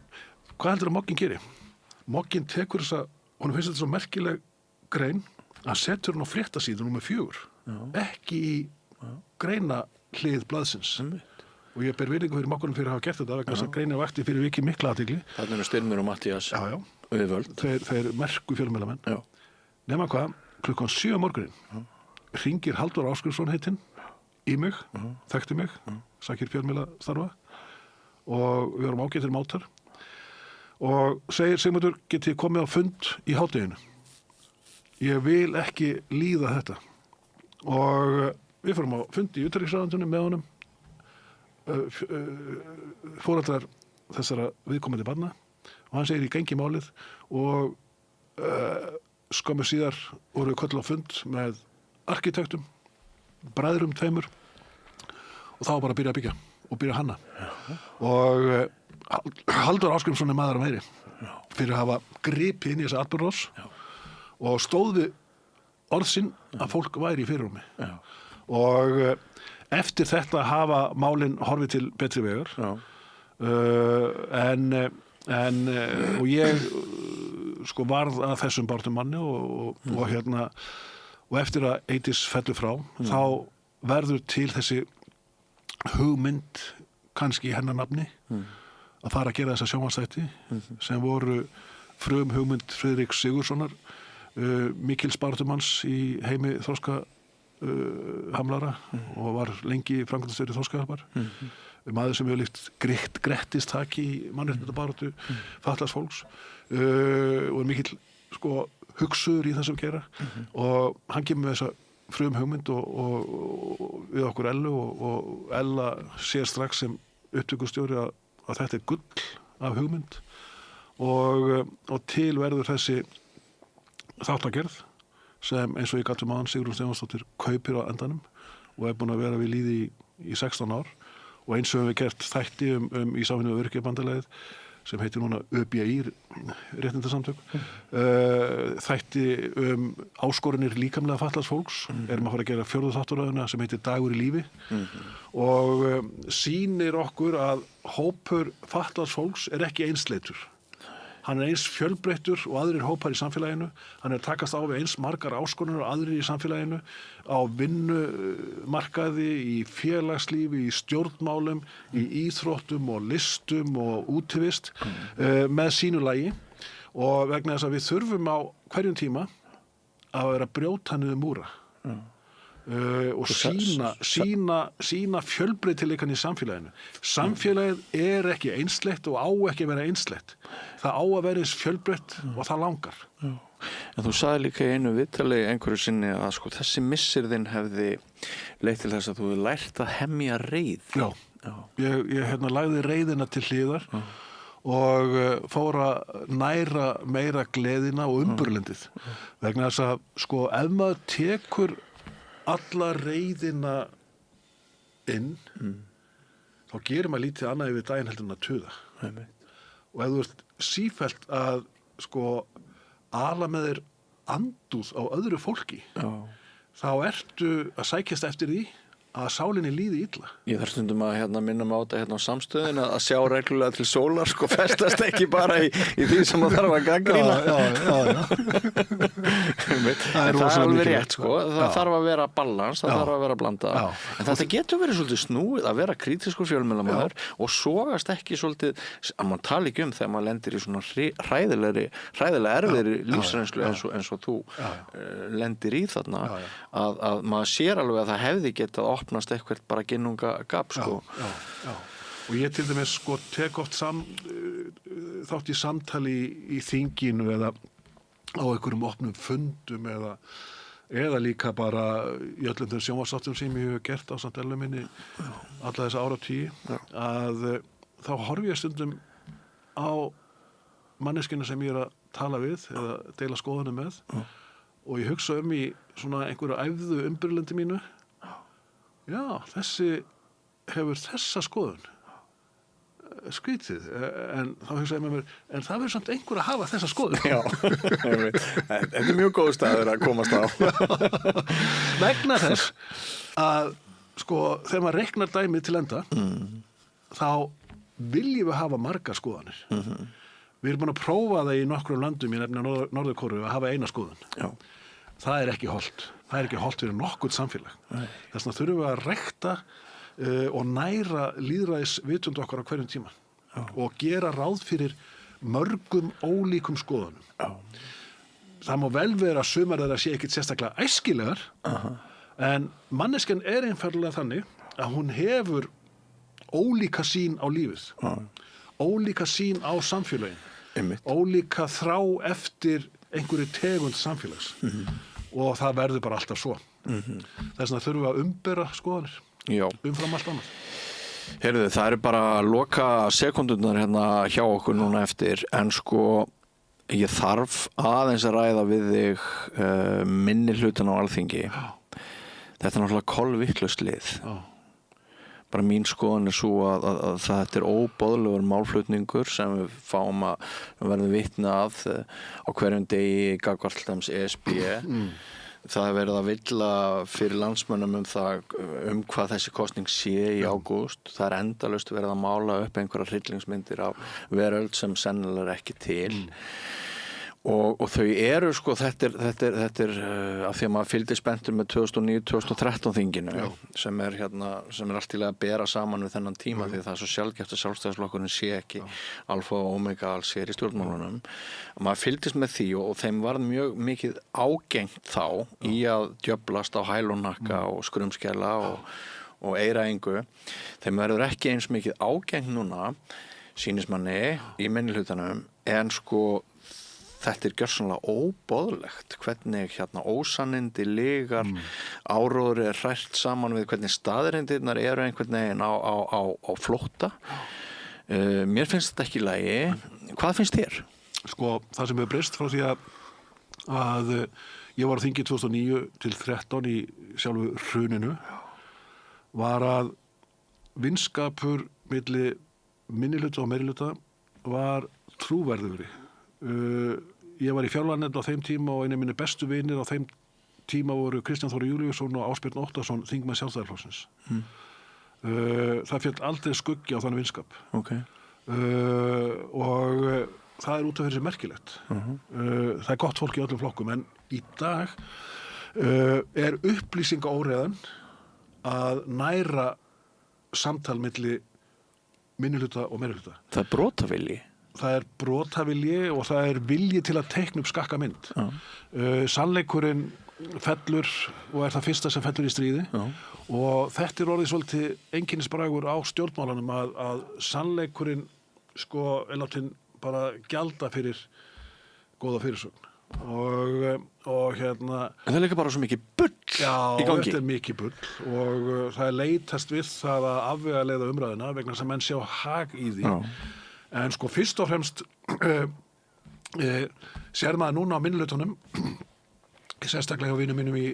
hvað heldur að Mokkin geri? Mokkin tekur þessa, hún finnst þetta svo merkileg grein að setur hún á fréttasíðu númer 4 ekki í greina hlið blaðsins og ég ber virðingu fyrir Mokkunum fyrir að hafa gert þetta vegna þess að greina vakti fyrir viki mikla athygli. Þarna eru Styrmir og Matthías auðvöld. Þeir merku fjölmiðlamenn. Nema hvað, klukkan 7 morgunin hringir Halldór Ásgrímsson heitinn í mig, þekkti mig, sakir fjölmiðlastarfa og við vorum ágætir mátar og segir Sigmundur, getið komið á fund í hádeginu. Ég vil ekki líða þetta og við fórum á fund í utanríkisráðuneytinu með honum foreldrar þessara viðkomandi barna og hann segir í gengi málið og skömmu síðar voru við kölluð á fund með arkitektum, bræðrum tveimur og þá var bara að byrja að byggja og byrja að hanna og Halldór Ásgrímsson er maður að meiri fyrir að hafa gripið inn í þessa atburðarás og stóð við orð sinn að fólk væri í fyrirrúmi og eftir þetta hafa málin horfið til betri vegar og ég sko varð að þessum barnum manni og eftir að Eydís fellur frá þá verður til þessi hugmynd kannski í hennar nafni að fara að gera þessa sjónvarpsþætti sem voru hugmynd Friðriks Sigurðssonar, mikils baráttumanns í heimi þroska hamlara og var lengi framkvæmdastjóri Þroskahjálpar. Maður sem hefur líkt grettistaki í mannréttindabaráttu fatlaðs fólks og mikill hugsuður í þessum gera og hann kemur með þessa hugmynd og við okkur Ellu og Ella sér strax sem upptökustjóri að þetta gull af hugmynd og til verður þessi þáttagerð sem eins og ég gat áðan Sigrún Stefánsdóttir kaupir á endanum og búin að vera við lýði í 16 ár og eins og við gert þætti í samvinnu við Öryrkjabandalagið sem heitir núna ÖBI réttindasamtök þætti áskorunir líkamlega fatlaðs fólks erum að fara að gera 4. þáttaröðina sem heitir Dagur í lífi og sýnir okkur að hópur fatlaðs fólks ekki einsleitur. Hann eins fjölbreyttur og aðrir hópar í samfélaginu. Hann takast á við eins margar áskoranir og aðrir í samfélaginu á vinnumarkaði, í félagslífi, í stjórnmálum, í íþróttum og listum og útivist með sínu lagi og vegna þess að við þurfum á hverjum tíma að vera að brjóta niður múra og sína fjölbreytileikann í samfélaginu. Samfélagið ekki einsleitt og á ekki að vera einsleitt. Það á að vera eins fjölbreytt og það langar. En þú sagði líka í einu viðtali einhverju sinni að þessi missir þinn hefði leitt til þess að þú hefði lært að hemja reið. Já. Ég lagði reiðina til hliðar og fór að næra meira gleðina og umburlendið. Vegna þess að ef maður tekur alla reiðina inn þá gerir maður lítið annað yfir daginn heldur en að tuða. Og ef þú ert sífellt að ala með þér andúð á öðru fólki þá ertu að sækjast eftir því að sálinni líði illa. Ég þarf stundum að minna mig á þetta á samstöðin að sjá reglulega til sólar festast ekki bara í því sem það þarf að gagnrýna. Það er alveg rétt það þarf að vera balans, það þarf að vera blanda. En þetta getur verið svolítið snúið að vera krítiskur fjölmiðlamaður og sogast ekki svolítið, að maður tala ekki þegar maður lendir í svona hræðilega erfiðri lífsreynslu eins og þú lendir í þarna að maður sér alveg að það hefði getað opnast eitthvað bara ginnunga gap Já. Og ég til dæmis tek oft þátt í samtali í þinginu eða á einhverjum opnum fundum eða líka bara í öllum þeim sjónvarpsþáttum sem ég hef gert á samt Ellu minni alla þessa áratugi að þá horfi ég stundum á manneskjuna sem ég að tala við eða deila skoðunum með og ég hugsa í svona einhverju æfðu umburlendi mínu já, þessi hefur þessa skoðun skrítið, en þá hugsaði með mér en það verður samt einhver að hafa þessa skoðun. Já, þetta er mjög góð staður að komast á. Vegna þess að þegar maður reiknar dæmið til enda þá viljum við hafa margar skoðanir. Við erum búin að prófa það í nokkrum löndum í nefna Norður-Kóreu að hafa eina skoðun. Já. Það ekki hollt. Það ekki hollt fyrir nokkurt samfélag. Þess vegna þurfum við að rækta og næra lýðræðisvitund okkar á hverjum tíma og gera ráð fyrir mörgum ólíkum skoðunum. Það má vel vera að sumar þeirra sé ekkit sérstaklega æskilegar en manneskjan einfaldlega þannig að hún hefur ólíka sýn á lífið, ólíka sýn á samfélagin, ólíka þrá eftir einhverju tegund samfélags og það verður bara alltaf svo. Þess vegna þurfum við að umbera skoðanir umfram allt annað. Heyrðu, það eru bara loka sekúndurnar hérna hjá okkur núna eftir en ég þarf aðeins að ræða við þig minni hlutan á Alþingi. Þetta er náttúrulega kolvitlaust lið. Bara mín skoðun er svo að þetta er óboðlegur málflutningur sem við fáum að verða vitni að á hverjum degi gagnvart ESB. Það er verið að villa fyrir landsmönnum hvað þessi kosning sé í ágúst. Það er endalaust verið að mála upp einhverjar hryllingsmyndir af veröld sem sennilega er ekki til. og þau eru sko, þetta er af því að maður fylgdi spenntur með 2009-2013 þinginu sem er allt til að bera saman við þennan tíma því það er svo sjaldgæft að sjálfstæðisflokkurinn sé ekki alfa og omega alls sér í stjórnmálunum og maður fylgdist með því og þeim var mjög mikið ágengt þá í að djöflast á hæl og hnakka og skrumskela og eiraengu þeim verður ekki eins mikið ágengt núna sýnist manni í minnihlutanum en sko þetta er gjörsamlega óboðlegt hvernig ósannindi lygar áróður er hrært saman við hvernig staðreyndirnar eru einhvern veginn á flótta mér finnst þetta ekki í lagi hvað finnst þér? Sko, það sem hefur breyst frá því að ég var á þingi 2009 til 13 í sjálfu hruninu var að vinskapur milli minnihluta og meirihluta var trúverðugri ég var í fjárlaganefnd á þeim tíma og einu minni bestu vinir á þeim tíma voru Kristján Þór Júlíusson og Ásbjörn Óttarsson þingmenn Sjálfstæðisflokksins það féll aldrei skuggi á þann vinskap og það er út af fyrir sig merkilegt það er gott fólk í öllum flokkum en í dag er upplýsingaóreiðan að næra samtal milli minnihluta og meirihluta Það er brotavilji Það er brotavilji og það er vilji til að teikna upp skakka mynd. Sannleikurinn fellur og er það fyrsta sem fellur í stríði og þetta er orðið svolítið einkennisbragur á stjórnmálanum að sannleikurinn sko er látinn bara gjalda fyrir góða fyrirsögn og En það er líka bara svo mikið bull í gangi. Já, þetta er mikið bull og það er leitast við það að afvegaleiða umræðuna vegna þess að menn sjá hag í því. En sko fyrst og fremst sér maður núna á minnihlutunum sérstaklega hjá vinum mínum í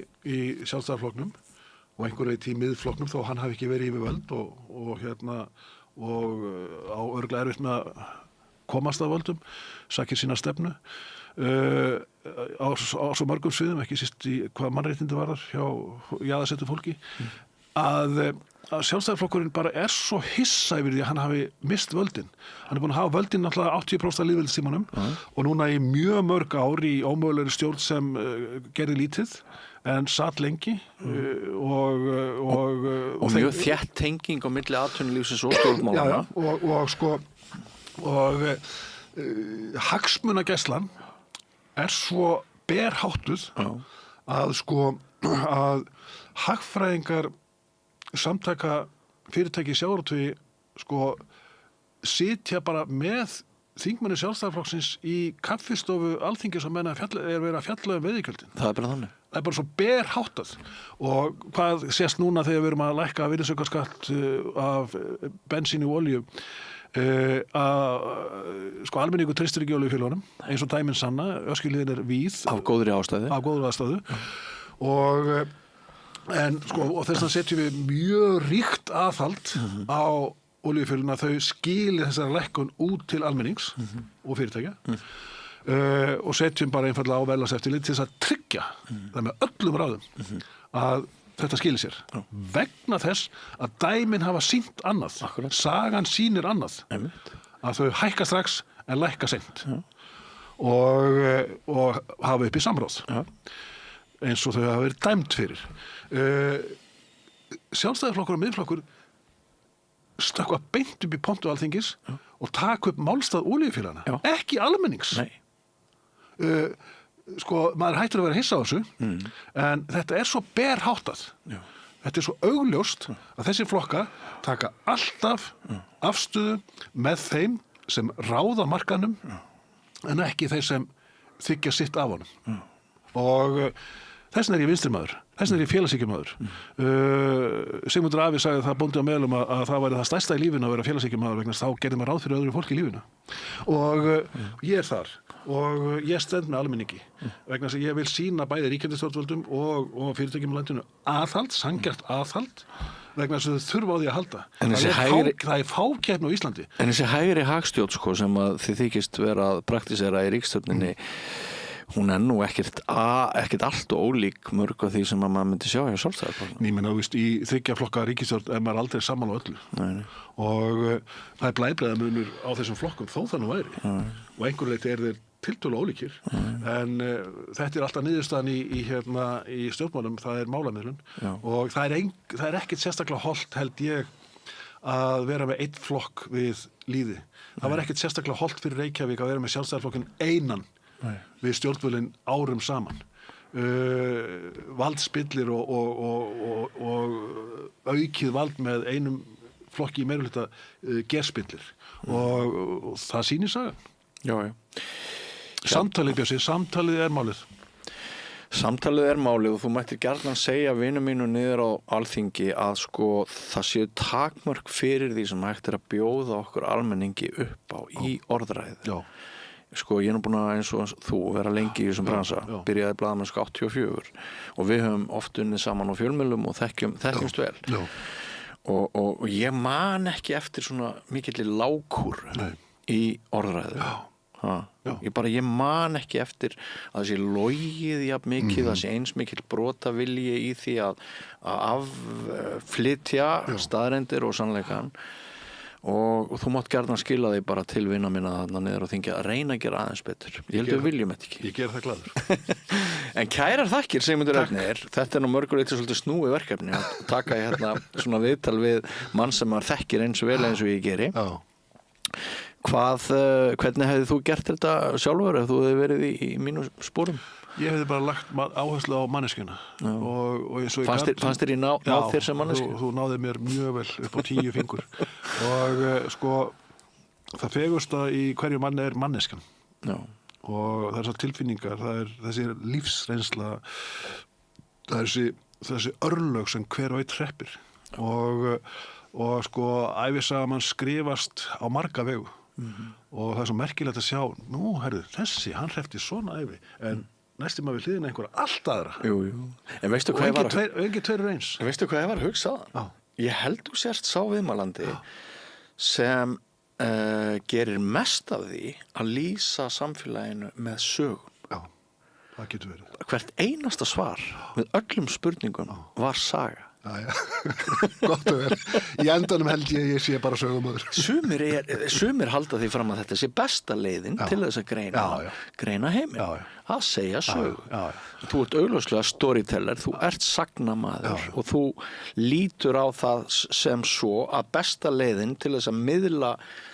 Sjálfstæðisflokknum og einhverju í miðflokknum þó hann hafi ekki verið yfirvöld og á örugglega erfitt með að komast að völdum, sakir sína stefnu á svo mörgum sviðum, ekki síst í hvað mannréttindi varðar hjá jaðarsettu fólki að Sjálfstæðisflokkurinn bara er svo hissa yfir því að hann hafi mist völdin. Hann er búin að hafa völdin náttúrulega 80% af lýðveldistímanum og núna í mjög mörg ár í ómögulegri stjórn sem gerði lítið en satt lengi og mjög þétt tenging á milli atvinnulífsins og stjórnmálanna. Og hagsmunagæslan er svo berháttuð að hagfræðingar samtaka fyrirtæki í sjávarútvegi sitja bara með þingmenni Sjálfstæðisflokksins í kaffistofu Alþingis og menna er verið að fjalla veiðigjöldin. Það er bara þannig. Það er bara svo berháttað og hvað sést núna þegar við erum að lækka virðisaukaskatt af bensíni og olíu almenningur treystir ekki olíufélögunum eins og dæmin sanna, öskjuliðin er víð af góðri ástæðu og þess vegna setjum við mjög ríkt aðhald á olíufélöguna þau skili þessari lækkun út til almennings og fyrirtækja og setjum bara einfallega á verðlagseftirlit til þess að tryggja það með öllum ráðum að þetta skilir sér vegna þess að dæmin hafa sýnt annað sagan sýnir annað að þau hækka strax en lækka seint og hafa upp í samráð eins og þau hafa verið dæmt fyrir Sjálfstæðisflokkur og miðflokkur stökkva beint upp í pontu Alþingis og taka upp málstað olíufélagana ekki almennings maður hættur að vera hissa á þessu en þetta er svo berháttað þetta er svo augljóst að þessi flokkar taka alltaf afstöðu með þeim sem ráða markanum en ekki þeir sem þiggja sitt af honum og þessna er ég vinstrimaður, þessna er ég félagshyggjumaður Sigmundur Afi sagði það bóndi á meðlum að það væri það stærsta í lífinu að vera félagshyggjumaður vegna þá gerði maður ráð fyrir öðru fólki í lífinu og ég er þar og ég stend með almenningi vegna þess að ég vil sýna bæði ríkjandi stjórnvöldum og fyrirtækjum í landinu aðhald, sanngjarnt aðhald vegna þess að þau þurfa á því að halda það er fákeppni á Íslandi En þessi hægri hagstjórn sem að þið þykist vera að praktísera í ríkisstjórninni hún er nú ekkert allt og ólík mörg af því sem að maður myndi sjá hjá Sjálfstæðisflokknum. Ég meina, í þriggja flokka ríkisstjórn er maður aldrei saman á öllu. Nei. Og það er blæbrigðamunur á þessum flokkum þó það nú væri. Og einhverju leyti er þeir tiltölulega ólíkir en þetta alltaf niðurstaðan í stjórnmálum, það málamiðlun og það ekkert sérstaklega hollt held ég að vera með einn flokk við lýði. Það var ekkert sérstaklega hollt fyrir Reykjavík að vera með sjálfstæðisflokkinn einan við stjórnvölinn árum saman. Valdspillir og aukið vald með einum flokki í meirihluta gerspillir og það sýnir sagan. Já. Samtalið, Bjössi, samtalið málið. Samtalið málið og þú mættir gjarnan segja vinum mínu niður á Alþingi að sko það séu takmörk fyrir því sem hægt að bjóða okkur almenningi upp á í orðræðu. Já. Sko ég búin að eins og þú vera lengi í þessum bransa, byrjaði blaðamennsku 84 og við höfum oft unnið saman á fjölmiðlum og þekkjumst vel. Já. Og ég man ekki eftir svona mikilli lágkúr í orðræðu. Ég man ekki eftir að þessi logið jafn mikið, að þessi eins mikil brota vilji í því að afflytja staðreyndir og sannleikann og þú mátt gjarnan skila því bara til vina minna þarna niður og þingja að reyna að gera aðeins betur. Ég held við viljum þetta ekki. Ég ger það glaður. En kærar þakkir, Sigmundur Ernir, þetta nú mörguleiti svolítið snúið verkefni að taka svona viðtal við mann sem maður þekkir eins og vel eins og ég geri. Hvernig hefði þú gert þetta sjálfur ef þú hefði verið í mínu spórum? Ég hefði bara lagt áherslu á manneskjuna og eins og Fannst þér ég ná þér sem manneski? Þú náði mér mjög vel upp á 10 fingur og sko það fegursta í hverju manni manneskjan og það þessar tilfinningar, það þessi lífsreynsla, það þessi örlög sem hver og einn hreppir og sko ævisaga mann skrifast á marga vegu og það svo merkilegt að sjá nú, hann hreppti svona ævi en næstum maður við hliðina einhverja allt aðra. Jú. En veistu hvað engin tveir eins. En veistu hvað ég var að hugsa? Ég held þú sérst sá viðmælandi sem gerir mest af því að lýsa samfélaginu með sögum. Já, það getur verið. Hvert einasta svar með öllum spurningum var saga. Já. Gott og vel. Í endanum held ég sé bara sögumöður. Sumir halda því fram að þetta sé besta leiðin til þess að greina heiminn. Að segja sögu. Þú ert augljóslega storyteller, þú ert sagnamaður og þú lítur á það sem svo að besta leiðin til þess að miðla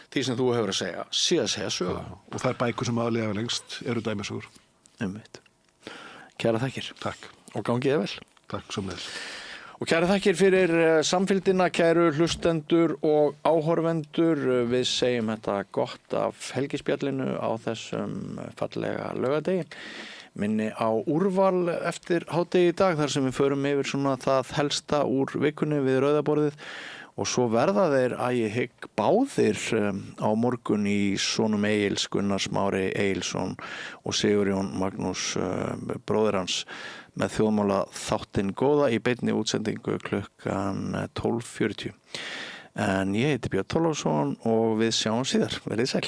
því sem þú hefur að segja sögu. Og þær bækur sem aðlega lengst eru dæmisögur. Einmitt. Kæra þakkir. Takk. Og gangiði vel. Takk sömuleiðis. Og kæra þakkir fyrir samfylgdina, kæru hlustendur og áhorfendur. Við segjum þetta gott af helgispjallinu á þessum fallega laugardegi. Minni á úrval eftir hádegi í dag þar sem við förum yfir svona það helsta úr vikunni við rauðaborðið og svo verða þeir að ég hygg báðir á morgun í sonum Egils, Gunnar Smári Egilsson og Sigurjón Magnús bróðir hans með þjóðmála þáttinn góða í beinni útsendingu klukkan 12:40. En ég heiti Björn Þorláksson og við sjáum síðar. Verið sæl.